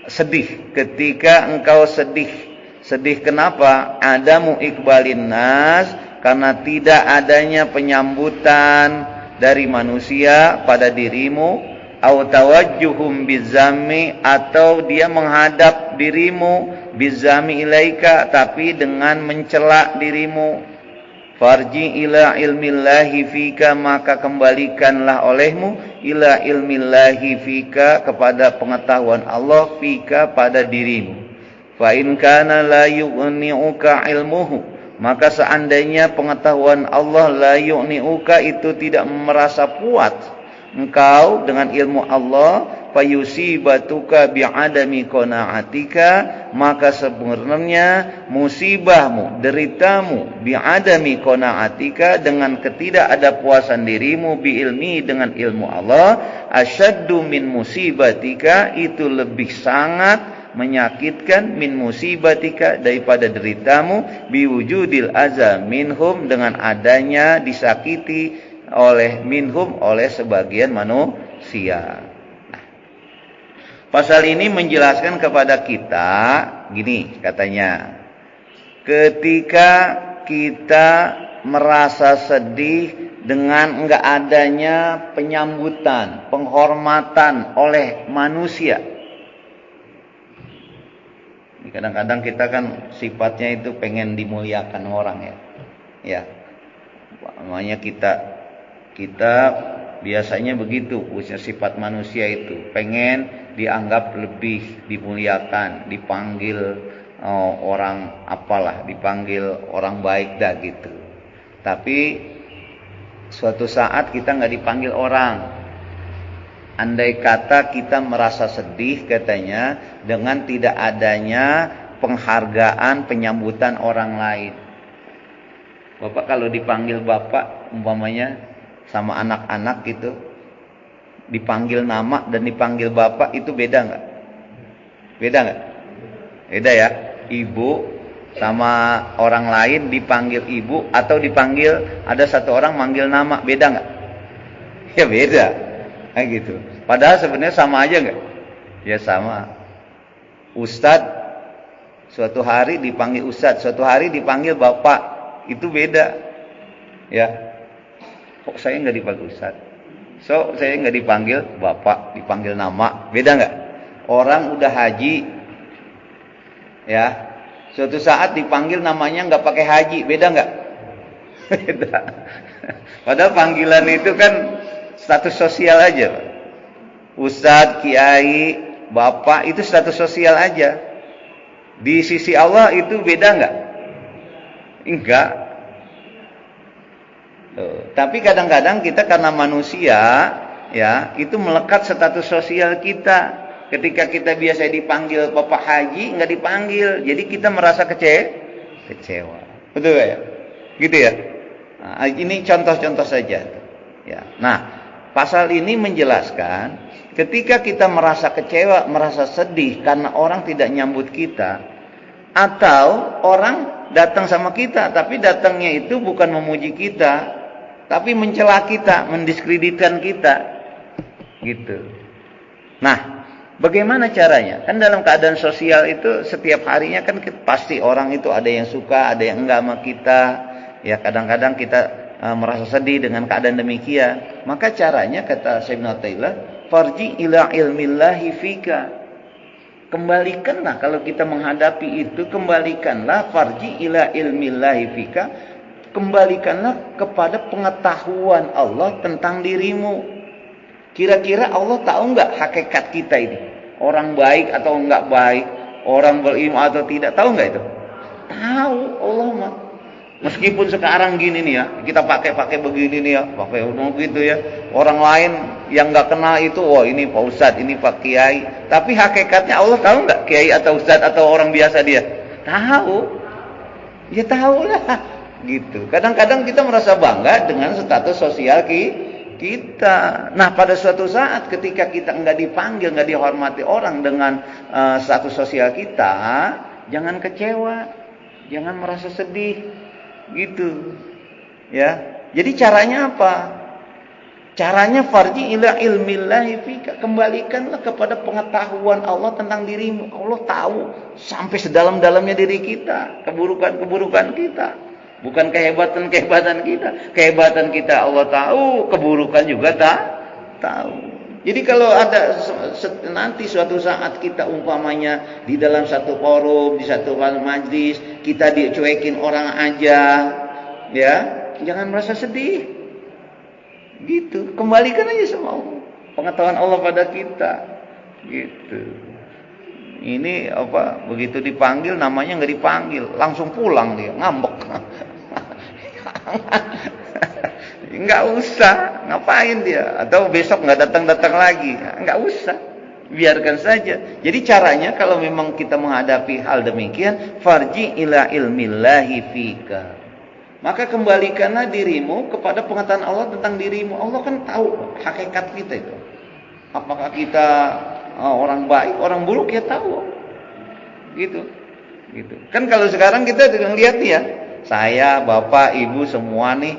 sedih ketika engkau sedih kenapa? Adamu iqbalin nas, karena tidak adanya penyambutan dari manusia pada dirimu, au tawajjuhum bizami, atau dia menghadap dirimu bizami ilaika, tapi dengan mencela dirimu. Farji ila ilmillahi fika, maka kembalikanlah olehmu ila ilmillahi fika, kepada pengetahuan Allah fika, pada dirimu. Fa in kana la yughni'uka ilmuhu, maka seandainya pengetahuan Allah la yu'ni'uka itu tidak merasa puas engkau dengan ilmu Allah, fayusibatuka bi'adami qana'atika, maka sebenarnya musibahmu, deritamu bi'adami qana'atika, dengan ketidakadapuasan dirimu, bi'ilmi, dengan ilmu Allah, asyaddu min musibatika, itu lebih sangat menyakitkan, min musibatika, daripada deritamu, biwujudil adza minhum, dengan adanya disakiti oleh minhum, oleh sebagian manusia. Nah, pasal ini menjelaskan kepada kita gini katanya, ketika kita merasa sedih dengan enggak adanya penyambutan, penghormatan oleh manusia. Kadang-kadang kita kan sifatnya itu pengen dimuliakan orang ya. Ya. Makanya kita biasanya begitu, punya sifat manusia itu, pengen dianggap lebih dimuliakan, dipanggil orang apalah, dipanggil orang baik dah gitu. Tapi suatu saat kita nggak dipanggil orang. Andai kata kita merasa sedih katanya dengan tidak adanya penghargaan, penyambutan orang lain. Bapak kalau dipanggil bapak umpamanya sama anak-anak gitu, dipanggil nama dan dipanggil bapak, itu beda nggak? Beda nggak? Beda ya. Ibu sama orang lain dipanggil ibu atau dipanggil, ada satu orang manggil nama, beda nggak? Ya beda. Kayak gitu. Padahal sebenarnya sama aja nggak? Ya sama. Ustadz suatu hari dipanggil ustadz, suatu hari dipanggil bapak, itu beda. Ya. Kok saya nggak dipanggil ustadz? So saya nggak dipanggil bapak, dipanggil nama, beda nggak? Orang udah haji, ya. Suatu saat dipanggil namanya nggak pakai haji, beda nggak? Beda. Padahal panggilan itu kan status sosial aja, Pak. ustadz, kiai, bapak, itu status sosial aja. Di sisi Allah itu beda nggak? Enggak. Tapi kadang-kadang kita karena manusia, ya, itu melekat status sosial kita. Ketika kita biasa dipanggil Bapak Haji, nggak dipanggil, jadi kita merasa kecewa. Betul ya? Gitu ya. Nah, ini contoh-contoh saja. Ya. Nah, pasal ini menjelaskan ketika kita merasa kecewa, merasa sedih karena orang tidak nyambut kita, atau orang datang sama kita, tapi datangnya itu bukan memuji kita, tapi mencela kita, mendiskreditkan kita, gitu. Nah, bagaimana caranya? Kan dalam keadaan sosial itu setiap harinya kan pasti orang itu ada yang suka, ada yang enggak sama kita. Ya, kadang-kadang kita merasa sedih dengan keadaan demikian. Maka caranya, kata Sayyidina Ta'ilah, farji ila ilmillahi fika. Kembalikanlah kalau kita menghadapi itu, kembalikanlah farji ila ilmillahi fika. Kembalikanlah kepada pengetahuan Allah tentang dirimu. Kira-kira Allah tahu nggak hakikat kita ini? Orang baik atau enggak baik, orang berilmu atau tidak, tahu nggak itu? Tahu Allah mah. Meskipun sekarang gini nih ya, kita pakai begini nih ya, pakai begitu ya. Orang lain yang nggak kenal itu, wah ini Pak Ustadz, ini Pak Kiai. Tapi hakikatnya Allah tahu nggak Kiai atau Ustadz atau orang biasa dia? Tahu. Ya tahu lah. Gitu. Kadang-kadang kita merasa bangga dengan status sosial kita. Nah, pada suatu saat ketika kita enggak dipanggil, enggak dihormati orang dengan status sosial kita, jangan kecewa, jangan merasa sedih, gitu. Ya. Jadi caranya apa? Caranya farji ila ilmillahi fika. Kembalikanlah kepada pengetahuan Allah tentang dirimu. Allah tahu sampai sedalam-dalamnya diri kita, keburukan-keburukan kita. Bukan kehebatan-kehebatan kita. Kehebatan kita Allah tahu, keburukan juga tahu. Jadi kalau ada nanti suatu saat kita umpamanya di dalam satu forum, di satu majlis, kita dicuekin orang aja, ya, jangan merasa sedih. Gitu. Kembalikan aja sama Allah. Pengetahuan Allah pada kita. Gitu. Ini apa? Begitu dipanggil namanya nggak dipanggil, langsung pulang dia, ngambek. Nggak usah, ngapain dia? Atau besok nggak datang lagi, nggak usah, biarkan saja. Jadi caranya kalau memang kita menghadapi hal demikian, farji ila ilmillahi fika. Maka kembalikanlah dirimu kepada pengetahuan Allah tentang dirimu. Allah kan tahu hakikat kita itu. Apakah kita orang baik, orang buruk, ya tahu. Gitu. Kan kalau sekarang kita lihat nih ya, saya, bapak, ibu semua nih.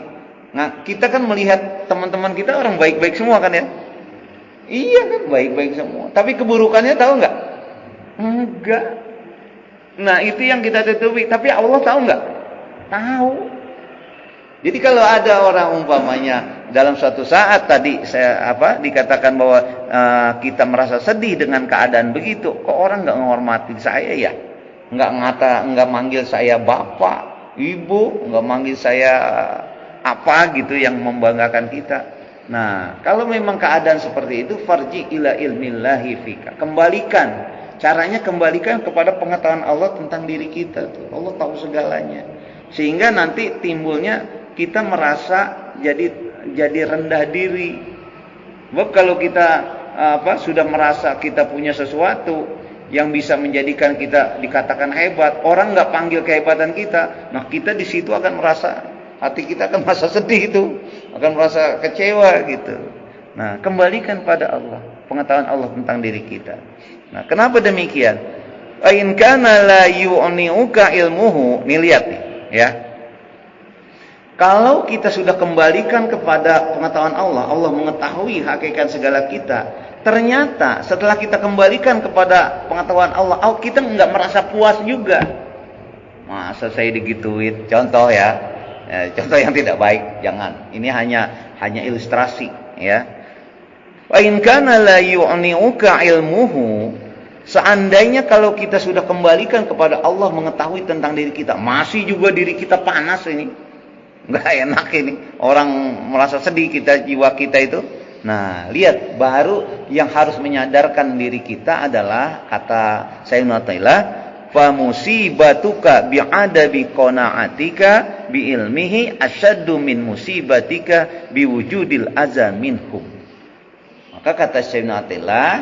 Nah, kita kan melihat teman-teman kita orang baik-baik semua kan ya? Iya kan, baik-baik semua. Tapi keburukannya tahu nggak? Enggak. Nah, itu yang kita tutupi. Tapi Allah tahu nggak? Tahu. Jadi kalau ada orang umpamanya dalam suatu saat tadi dikatakan bahwa kita merasa sedih dengan keadaan begitu, kok orang nggak menghormati saya ya, nggak manggil saya bapak, ibu, nggak manggil saya apa gitu yang membanggakan kita. Nah, kalau memang keadaan seperti itu, farji ila ilmillahi fika. Kembalikan. Caranya kembalikan kepada pengetahuan Allah tentang diri kita tuh. Allah tahu segalanya. Sehingga nanti timbulnya kita merasa jadi rendah diri. Sebab kalau kita sudah merasa kita punya sesuatu yang bisa menjadikan kita dikatakan hebat, orang nggak panggil kehebatan kita, nah kita di situ akan merasa, hati kita akan merasa sedih itu, akan merasa kecewa gitu. Nah, kembalikan pada Allah, pengetahuan Allah tentang diri kita. Nah, kenapa demikian? In kana la yu'niuka ilmuhu, nih lihat nih, ya. Kalau kita sudah kembalikan kepada pengetahuan Allah, Allah mengetahui hakikat segala kita. Ternyata setelah kita kembalikan kepada pengetahuan Allah, kita nggak merasa puas juga. Masa saya digituin? Contoh ya, contoh yang tidak baik, jangan. Ini hanya ilustrasi, ya. Wa in kana la yu'niuka ilmuhu, seandainya kalau kita sudah kembalikan kepada Allah mengetahui tentang diri kita, masih juga diri kita panas ini. Nggak enak ini. Orang merasa sedih jiwa kita itu. Nah, lihat, baru yang harus menyadarkan diri kita adalah kata Sayyidina Ta'ilah, fa musibatuka bi'adabi qana'atika bi ilmihi asyaddu min musibatika bi wujudil adza minhum. Maka kata Sayyidina Ta'ilah,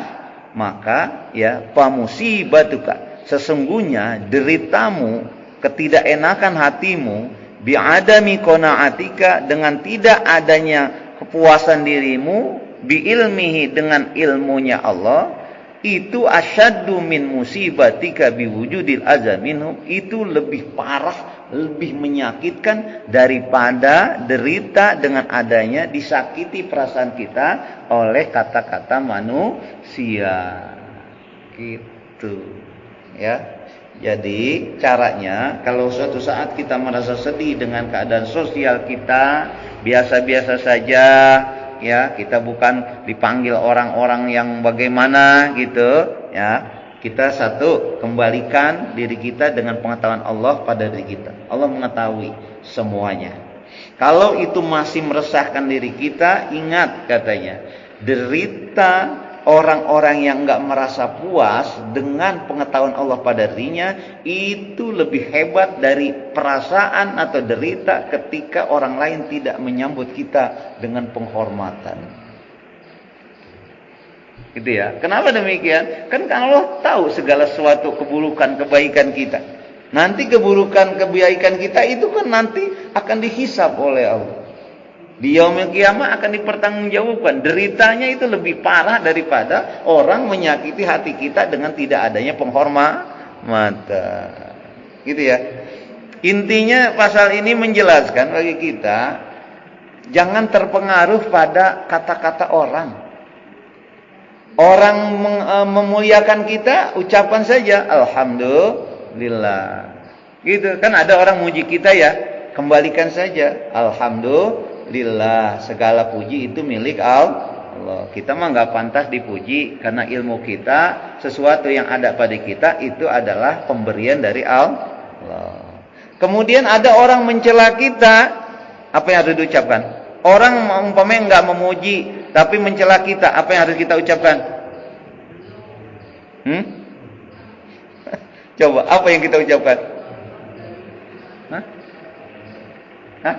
maka ya, fa musibatuka, sesungguhnya deritamu, ketidakenakan hatimu, bi'adami qana'atika, dengan tidak adanya kepuasan dirimu, biilmihi, dengan ilmunya Allah, itu asyaddu min musibatika biwujudil adza minhum, itu lebih parah, lebih menyakitkan daripada derita dengan adanya disakiti perasaan kita oleh kata-kata manusia. Gitu ya. Jadi caranya, kalau suatu saat kita merasa sedih dengan keadaan sosial kita, biasa-biasa saja, ya, kita bukan dipanggil orang-orang yang bagaimana gitu, ya. Kita satu, kembalikan diri kita dengan pengetahuan Allah pada diri kita. Allah mengetahui semuanya. Kalau itu masih meresahkan diri kita, ingat katanya, derita orang-orang yang enggak merasa puas dengan pengetahuan Allah pada dirinya itu lebih hebat dari perasaan atau derita ketika orang lain tidak menyambut kita dengan penghormatan. Gitu ya. Kenapa demikian? Kan Allah tahu segala sesuatu keburukan kebaikan kita. Nanti keburukan kebaikan kita itu kan nanti akan dihisab oleh Allah. Di yaumil kiamah akan dipertanggungjawabkan. Deritanya itu lebih parah daripada orang menyakiti hati kita dengan tidak adanya penghormatan. Gitu ya. Intinya pasal ini menjelaskan bagi kita, jangan terpengaruh pada kata-kata orang. Orang memuliakan kita, ucapan saja alhamdulillah. Gitu kan, ada orang muji kita ya, kembalikan saja alhamdulillah, segala puji itu milik Allah. Kita mah nggak pantas dipuji karena ilmu kita, sesuatu yang ada pada kita itu adalah pemberian dari Allah. Kemudian ada orang mencela kita, apa yang harus diucapkan? Orang umpamanya nggak memuji tapi mencela kita, apa yang harus kita ucapkan? Coba, apa yang kita ucapkan? Hah?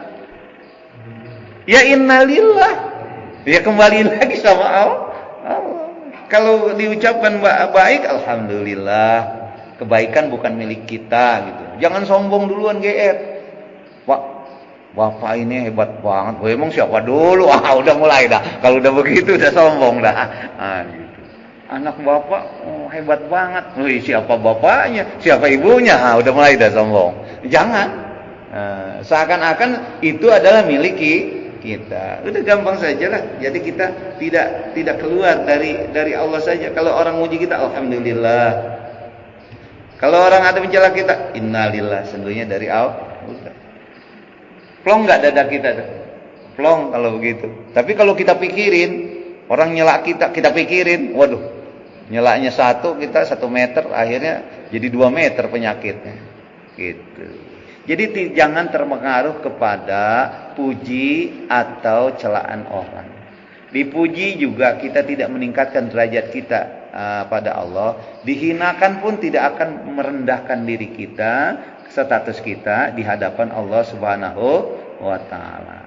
Ya innalillah. Ya kembali lagi sama Allah. Kalau diucapkan baik, alhamdulillah. Kebaikan bukan milik kita gitu. Jangan sombong duluan GR. Pak, Bapak ini hebat banget. Wah, emang siapa dulu? Udah mulai dah. Kalau udah begitu udah sombong dah. Gitu. Anak Bapak hebat banget. Wih, siapa bapaknya? Siapa ibunya? Udah mulai dah sombong. Jangan. Seakan-akan itu adalah milik kita. Udah gampang sajalah. Jadi kita tidak keluar dari Allah saja. Kalau orang muji kita, alhamdulillah. Kalau orang ada mencela kita, innalillah, sesungguhnya dari Allah. Udah. Plong nggak dada kita tuh? Plong kalau begitu. Tapi kalau kita pikirin, orang nyela kita pikirin, waduh, nyelaknya kita 1 meter, akhirnya jadi 2 meter penyakitnya. Gitu. Jadi jangan terpengaruh kepada puji atau celaan orang. Dipuji juga kita tidak meningkatkan derajat kita pada Allah. Dihinakan pun tidak akan merendahkan diri kita, status kita di hadapan Allah Subhanahu wa taala.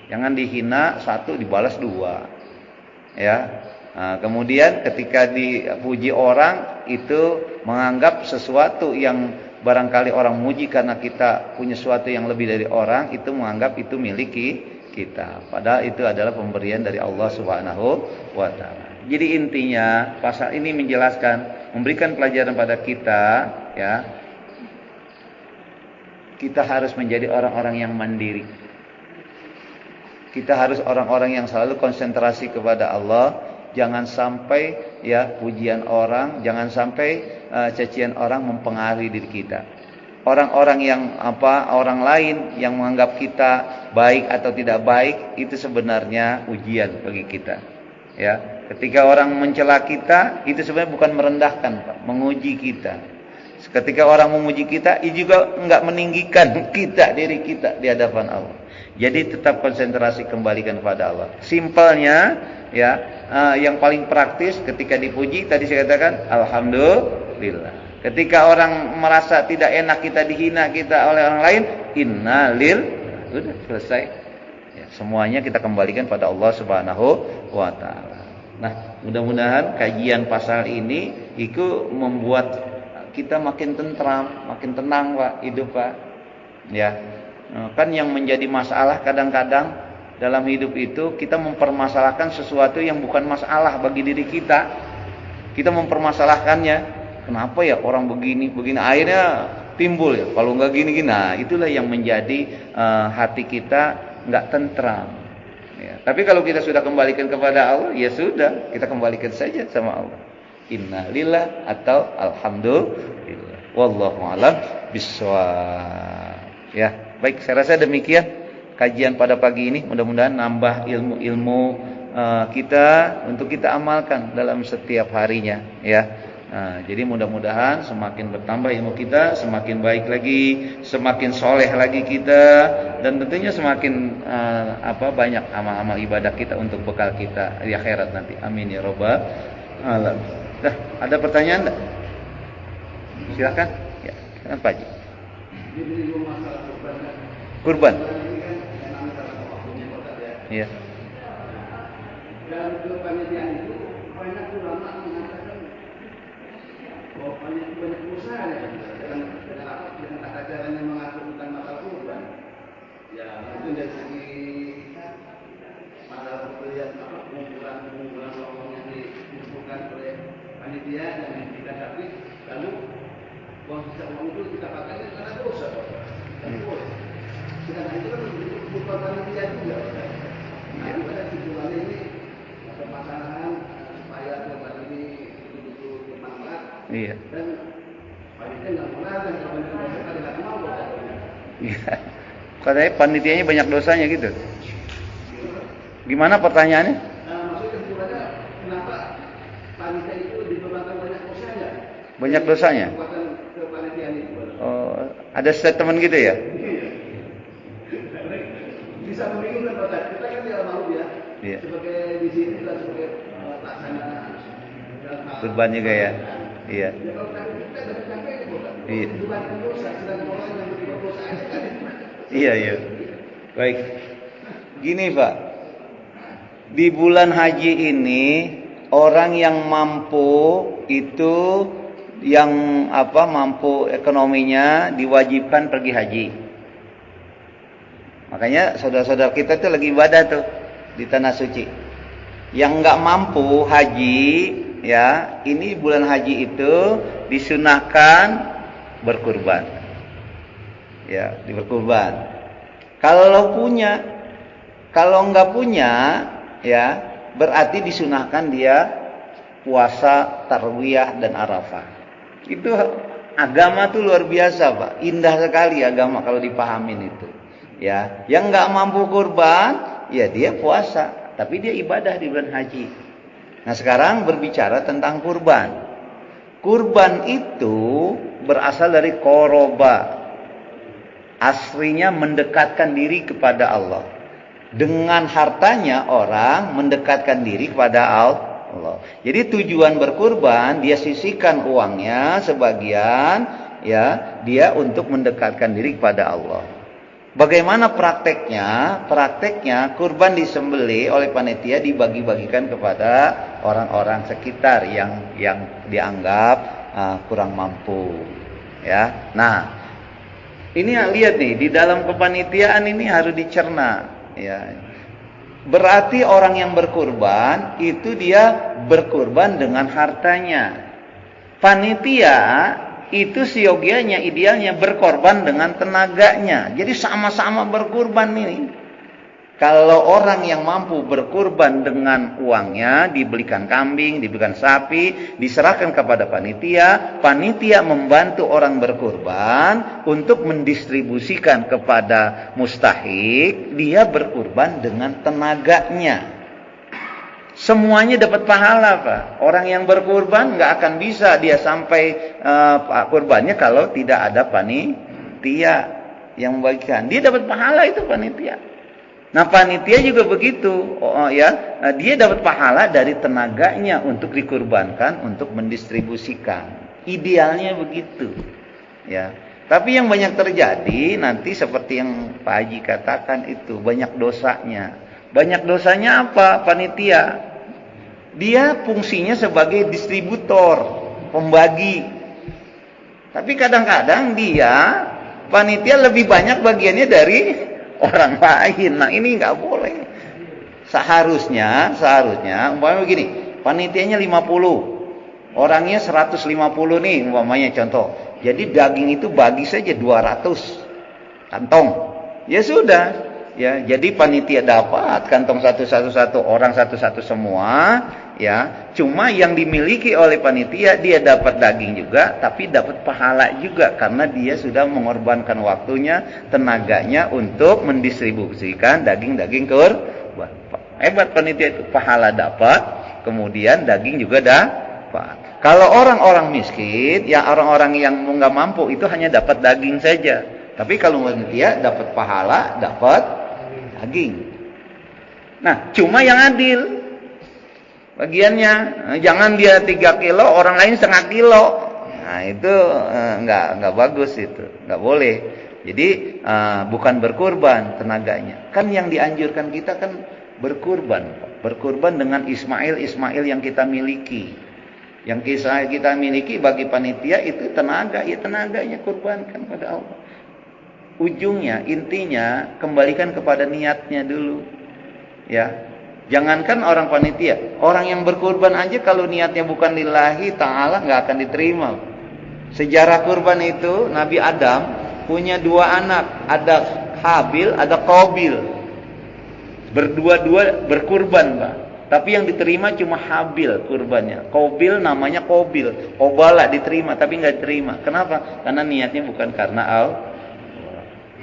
Jangan dihina 1 dibalas 2. Ya. Kemudian ketika dipuji orang itu menganggap sesuatu yang barangkali orang muji karena kita punya sesuatu yang lebih dari orang, itu menganggap itu milik kita. Padahal itu adalah pemberian dari Allah Subhanahu wa taala. Jadi intinya pasal ini menjelaskan, memberikan pelajaran pada kita, ya. Kita harus menjadi orang-orang yang mandiri. Kita harus orang-orang yang selalu konsentrasi kepada Allah. Jangan sampai ya pujian orang, jangan sampai cacian orang mempengaruhi diri kita. Orang-orang yang orang lain yang menganggap kita baik atau tidak baik, itu sebenarnya ujian bagi kita. Ya, ketika orang mencela kita, itu sebenarnya bukan merendahkan, Pak, menguji kita. Ketika orang memuji kita, ia juga enggak meninggikan kita, diri kita di hadapan Allah. Jadi tetap konsentrasi kembalikan kepada Allah. Simpelnya, ya, yang paling praktis ketika dipuji tadi saya katakan alhamdulillah. Ketika orang merasa tidak enak kita dihina kita oleh orang lain, innalil, sudah selesai. Ya, semuanya kita kembalikan pada Allah Subhanahu wa taala. Nah, mudah-mudahan kajian pasal ini itu membuat kita makin tentram, makin tenang, Pak, hidup, Pak. Ya. Kan yang menjadi masalah kadang-kadang dalam hidup itu kita mempermasalahkan sesuatu yang bukan masalah bagi diri kita. Kita mempermasalahkannya. Kenapa ya orang begini, akhirnya timbul ya. Kalau enggak gini-gini, nah itulah yang menjadi hati kita enggak tentram. Ya. Tapi kalau kita sudah kembalikan kepada Allah, ya sudah, kita kembalikan saja sama Allah. Innalillah atau alhamdulillah. Wallahu a'lam bishawab. Ya. Baik, saya rasa demikian kajian pada pagi ini. Mudah-mudahan nambah ilmu-ilmu kita untuk kita amalkan dalam setiap harinya, ya. Jadi mudah-mudahan semakin bertambah ilmu kita, semakin baik lagi, semakin soleh lagi kita, dan tentunya semakin banyak amal-amal ibadah kita untuk bekal kita di akhirat nanti. Amin ya robbal alamin. Ada pertanyaan enggak? Silakan. Ya, silakan Pak Haji. Kurban. Iya. Dalam kepanitiaan itu banyak ulama mengatakan bahwa banyak usaha dengan tata caranya mengatur tentang masalah kurban. Ya, itu dari segi masalah pengumpulan uang yang dikumpulkan oleh panitia dan diberikan habis, lalu uang sisa uang itu kita pakai karena dosa. Sedangkan itu kan bukan panitia juga. Nah, pada tujuannya ini permasalahan supaya korban ini betul-betul bermanfaat. Iya. Dan panitia nggak melarang kalau mereka tidak mau. Iya. Katanya panitianya banyak dosanya gitu. Gimana pertanyaannya? Maksudnya kesimpulannya kenapa panitia itu dibebankan banyak dosanya? Banyak dosanya? Buatan kepanitiaan itu. Oh, ada statement gitu ya? Bisa membingungkan Pak. Kita kan tidak malu ya. Iya. Sebagai di sini juga sebagai pelaksana kurban juga ya. Iya. Ya kalau kita dapat sampai itu Pak. Iya. Bukan dosa, sedang orang yang berbuat dosa aja kan. Iya, iya. Baik. Gini, Pak. Di bulan haji ini orang yang mampu itu yang mampu ekonominya diwajibkan pergi haji. Makanya saudara-saudara kita tuh lagi ibadah tuh di tanah suci. Yang enggak mampu haji, ya, ini bulan haji itu disunahkan berkurban. Ya, berkurban. Kalau punya, kalau enggak punya, ya, berarti disunahkan dia puasa tarwiyah dan arafah. Itu agama tuh luar biasa, Pak. Indah sekali agama kalau dipahamin itu. Ya, yang enggak mampu kurban, ya dia puasa, tapi dia ibadah di bulan haji. Nah, sekarang berbicara tentang kurban. Kurban itu berasal dari qoroba. Aslinya mendekatkan diri kepada Allah. Dengan hartanya orang mendekatkan diri kepada Allah. Jadi tujuan berkurban, dia sisihkan uangnya sebagian, ya, dia untuk mendekatkan diri kepada Allah. Bagaimana prakteknya? Prakteknya kurban disembelih oleh panitia dibagi-bagikan kepada orang-orang sekitar yang dianggap kurang mampu. Ya. Nah, ini lihat nih, di dalam kepanitiaan ini harus dicerna. Ya. Berarti orang yang berkurban itu dia berkurban dengan hartanya. Panitia itu siogianya, idealnya berkorban dengan tenaganya. Jadi sama-sama berkurban ini. Kalau orang yang mampu berkurban dengan uangnya, dibelikan kambing, dibelikan sapi, diserahkan kepada panitia. Panitia membantu orang berkurban untuk mendistribusikan kepada mustahik. Dia berkurban dengan tenaganya. Semuanya dapat pahala, Pak. Orang yang berkurban nggak akan bisa dia sampai kurbannya kalau tidak ada panitia yang membagikan. Dia dapat pahala itu panitia. Nah, panitia juga begitu. Dia dapat pahala dari tenaganya untuk dikurbankan, untuk mendistribusikan. Idealnya begitu. Ya. Tapi yang banyak terjadi nanti seperti yang Pak Haji katakan itu, banyak dosanya. Banyak dosanya apa? Panitia. Dia fungsinya sebagai distributor, pembagi. Tapi kadang-kadang panitia lebih banyak bagiannya dari orang lain. Nah, ini nggak boleh. Seharusnya umpamanya begini, panitianya 50, orangnya 150 nih umpamanya contoh. Jadi daging itu bagi saja 200 kantong. Ya sudah. Ya, jadi panitia dapat kantong satu-satu, orang satu-satu semua, ya. Cuma yang dimiliki oleh panitia, dia dapat daging juga, tapi dapat pahala juga karena dia sudah mengorbankan waktunya, tenaganya untuk mendistribusikan daging-daging kurban. Hebat panitia itu, pahala dapat, kemudian daging juga dapat. Kalau orang-orang miskin, ya orang-orang yang nggak mampu itu hanya dapat daging saja. Tapi kalau panitia dapat pahala, dapat daging. Nah, cuma yang adil bagiannya. Jangan dia 3 kilo, orang lain setengah kilo. Nah, itu enggak bagus itu. Enggak boleh. Jadi bukan berkurban tenaganya. Kan yang dianjurkan kita kan berkurban. Berkurban dengan Ismail yang kita miliki. Yang kita miliki bagi panitia itu tenaga, ya tenaganya kurbankan pada Allah. Ujungnya, intinya kembalikan kepada niatnya dulu. Ya. Jangankan orang panitia, orang yang berkurban aja kalau niatnya bukan lillahi ta'ala nggak akan diterima. Sejarah kurban itu Nabi Adam punya 2 anak, ada Habil, ada Qabil. Berdua-dua berkurban, Pak. Tapi yang diterima cuma Habil kurbannya. Qabil namanya Qabil. Qobala diterima tapi nggak diterima. Kenapa? Karena niatnya bukan karena Allah.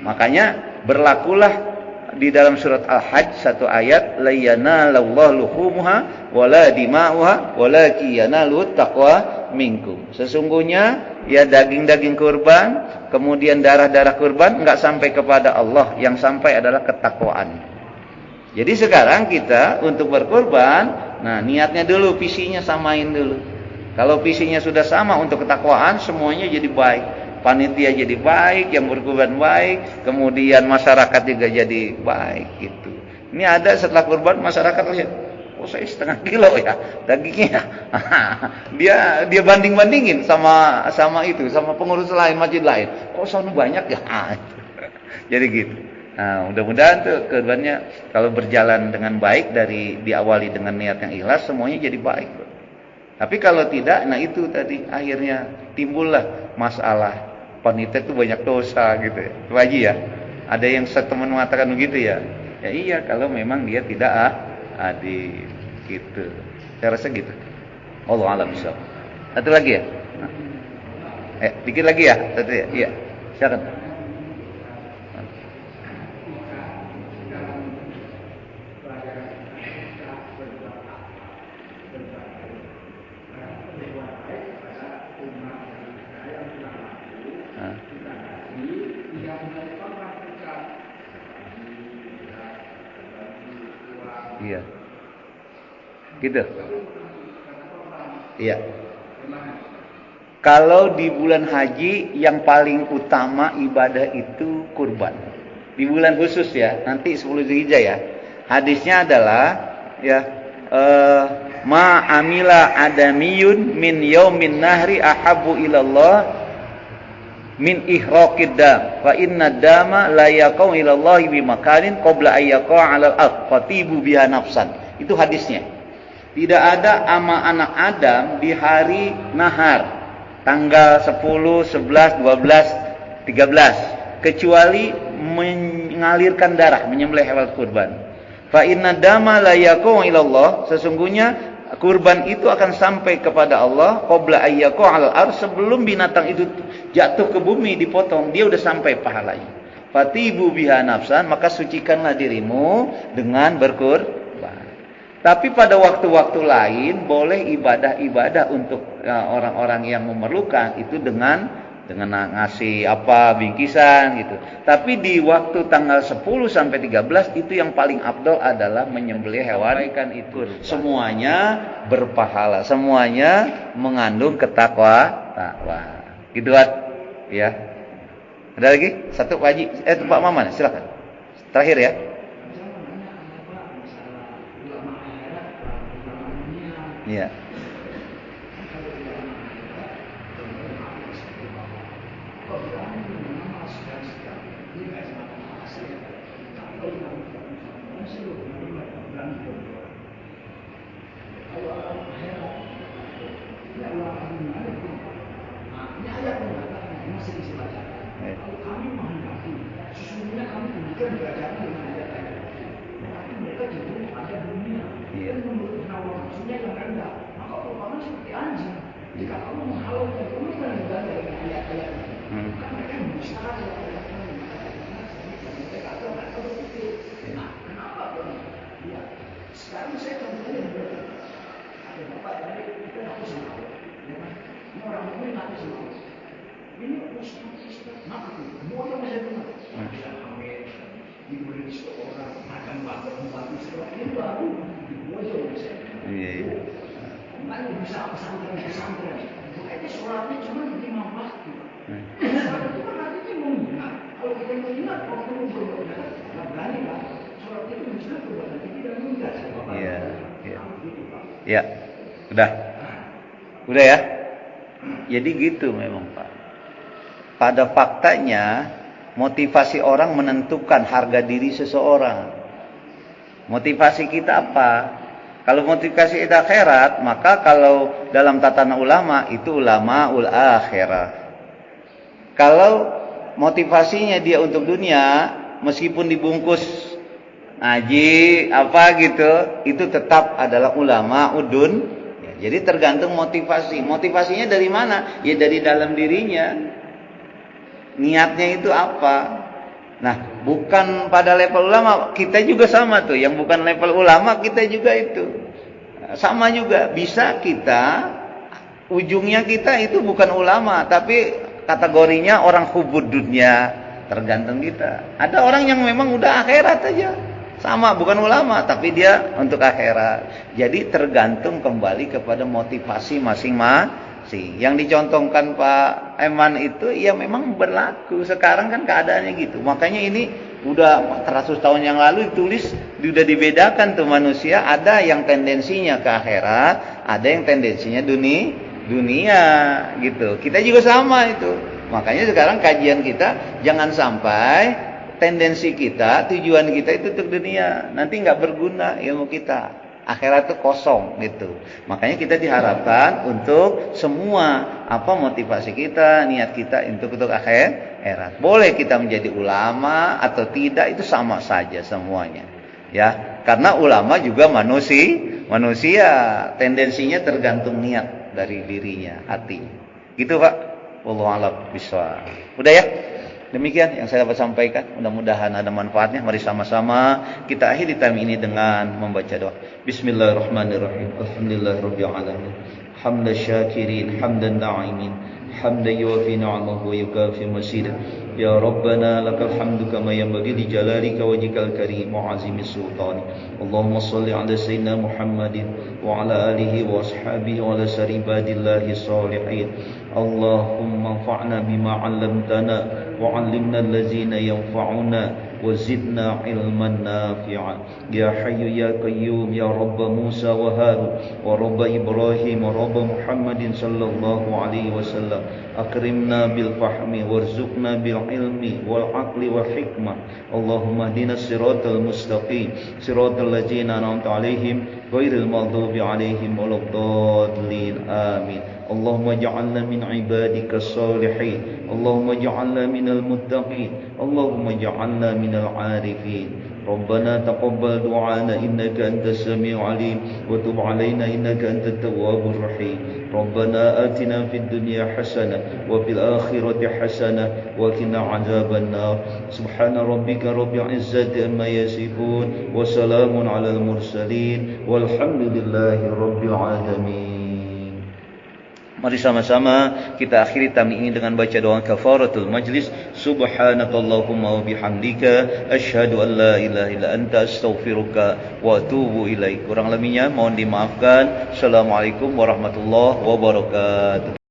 Makanya berlakulah di dalam surat Al-Hajj satu ayat, la yanalallahu luhumuha wala dima'uha walakin yanalut taqwa minkum. Sesungguhnya ya daging-daging kurban, kemudian darah-darah kurban enggak sampai kepada Allah, yang sampai adalah ketakwaan. Jadi sekarang kita untuk berkurban, nah niatnya dulu, visinya samain dulu. Kalau visinya sudah sama untuk ketakwaan, semuanya jadi baik. Panitia jadi baik, yang berkurban baik, kemudian masyarakat juga jadi baik gitu. Ini ada setelah kurban masyarakat lihat, oh saya setengah kilo ya dagingnya. dia banding-bandingin sama itu, sama pengurus lain masjid lain. Oh sana banyak ya. Jadi gitu. Nah, mudah-mudahan tuh kurbannya kalau berjalan dengan baik dari diawali dengan niat yang ikhlas, semuanya jadi baik. Tapi kalau tidak, nah itu tadi akhirnya timbullah masalah. Panitia itu banyak dosa gitu ya. Itu aja ya. Ada yang seteman mengatakan begitu ya. Ya iya kalau memang dia tidak adil gitu. Saya rasa gitu. Allah alam bisawab. Satu lagi ya. Dikit lagi ya. Satu ya. Iya. Silakan. Iya. Gitu. Iya. Kalau di bulan haji yang paling utama ibadah itu kurban. Di bulan khusus ya, nanti 10 Zulhijjah ya. Hadisnya adalah ya ma amila adamiyun min yaumin nahri ahabbu ilallah min ihraqid dam fa inna dama la yaqau ilallahi bi makanin qabla ay yaqa 'alal ard fatibu biha nafsan. Itu hadisnya. Tidak ada ama anak Adam di hari nahar tanggal 10, 11, 12, 13 kecuali mengalirkan darah, menyembelih hewan kurban. Fa inna dama la yaqau ilallah, sesungguhnya kurban itu akan sampai kepada Allah qabla ay yaqa 'alal ard, sebelum binatang itu jatuh ke bumi dipotong, dia udah sampai pahalanya. Fatibu biha nafsan, maka sucikanlah dirimu dengan berkurban. Tapi pada waktu-waktu lain boleh ibadah-ibadah untuk orang-orang yang memerlukan itu dengan ngasih bingkisan gitu. Tapi di waktu tanggal 10 sampai 13 itu yang paling afdal adalah menyembelih hewan ikan itu. Semuanya berpahala, semuanya mengandung takwa. Gitu kan? Ya. Ada lagi? Satu Pak Haji, Pak Maman, silakan. Terakhir ya. Iya. Sekarang saya contohnya ada bapak tadi kita ngaku sama Allah, ya kan? Ini orang mukmin ngaku sama Allah. Ini ustaz, ngaku, semua yang saya dengar. Bisa ambil, diberi seorang makan bakar membantu sekolah ini baru dibuat oleh saya. Iya. Makanya bisa pesantren. Makanya sholatnya cuma 5 waktu. Sholat itu kan artinya mengingat. Kalau kita mengingat waktu berdoa, nggak berani kan? Sholat itu bisa berdoa, tidak mengingat. Ya, udah ya. Jadi gitu memang Pak. Pada faktanya motivasi orang menentukan harga diri seseorang. Motivasi kita apa? Kalau motivasi kita akhirat, maka kalau dalam tatanan ulama itu ulamaul akhirah. Kalau motivasinya dia untuk dunia, meskipun dibungkus ngaji gitu, itu tetap adalah ulama udun. Ya, jadi tergantung motivasi. Motivasinya dari mana? Ya dari dalam dirinya. Niatnya itu apa? Nah, bukan pada level ulama, kita juga sama tuh. Yang bukan level ulama kita juga itu sama juga. Bisa kita ujungnya kita itu bukan ulama, tapi kategorinya orang hubud dunia. Tergantung kita. Ada orang yang memang udah akhirat aja. Sama, bukan ulama, tapi dia untuk akhirat. Jadi tergantung kembali kepada motivasi masing-masing. Yang dicontohkan Pak Eman itu ya memang berlaku. Sekarang kan keadaannya gitu. Makanya ini udah 100 tahun yang lalu ditulis, udah dibedakan tuh manusia. Ada yang tendensinya ke akhirat, ada yang tendensinya dunia gitu. Kita juga sama itu. Makanya sekarang kajian kita jangan sampai tendensi kita, tujuan kita itu untuk dunia. Nanti nggak berguna ilmu kita. Akhirat itu kosong gitu. Makanya kita diharapkan untuk semua motivasi kita, niat kita untuk akhirat. Boleh kita menjadi ulama atau tidak, itu sama saja semuanya. Ya, karena ulama juga manusia. Tendensinya tergantung niat dari dirinya, hati. Gitu Pak. Wallahu a'lam bishawab. Udah ya? Demikian yang saya dapat sampaikan. Mudah-mudahan ada manfaatnya. Mari sama-sama kita akhiri time ini dengan membaca doa. Bismillahirrahmanirrahim. Alhamdulillahirabbil alamin. Hamdan syakirin, hamdan na'imin, hamdan yuwafi ni'amahu wa yukafi masidah. Ya Rabbana lakal hamdu kama yanbaghi li jalalika wajhikal karim wa 'azimi sultani. Allahumma shalli 'ala sayyidina Muhammadin wa 'ala alihi wa ashabihi wa 'ala saribadillahi sholihin. Allahumma anfa'na bima 'allamtana wa 'allimna allazina yanfa'una wa zidna 'ilman nafi'a. Ya Hayyu ya Qayyum ya Rabb Musa wa Harun wa Rabb Ibrahim wa Rabb Muhammadin sallallahu alaihi wasallam, akrimna bil fahmi warzuqna bil ilmi wal aqli wal hikmah. Allahumma hdina siratal mustaqim siratal ladzina an'amta 'alaihim ghairil maghdubi 'alaihim waladdallin. Amin. Allahumma ja'alna min ibadika salihin. Allahumma ja'alna minal muttaqin. Allahumma ja'alna minal arifin. ربنا تقبل دعانا إنك أنت السميع العليم وتب علينا إنك أنت التواب الرحيم ربنا آتنا في الدنيا حسنة وفي الآخرة حسنة وقنا عذاب النار سبحان ربك رب العزة عما يصفون وسلام على المرسلين والحمد لله رب العالمين. Mari sama-sama kita akhiri tamliq ini dengan baca doa kafaratul majlis. Subhanakallahumma wa bihamdika asyhadu an la ilaha illa anta astaghfiruka wa atubu ilaik. Kurang lebihnya mohon dimaafkan. Assalamualaikum warahmatullahi wabarakatuh.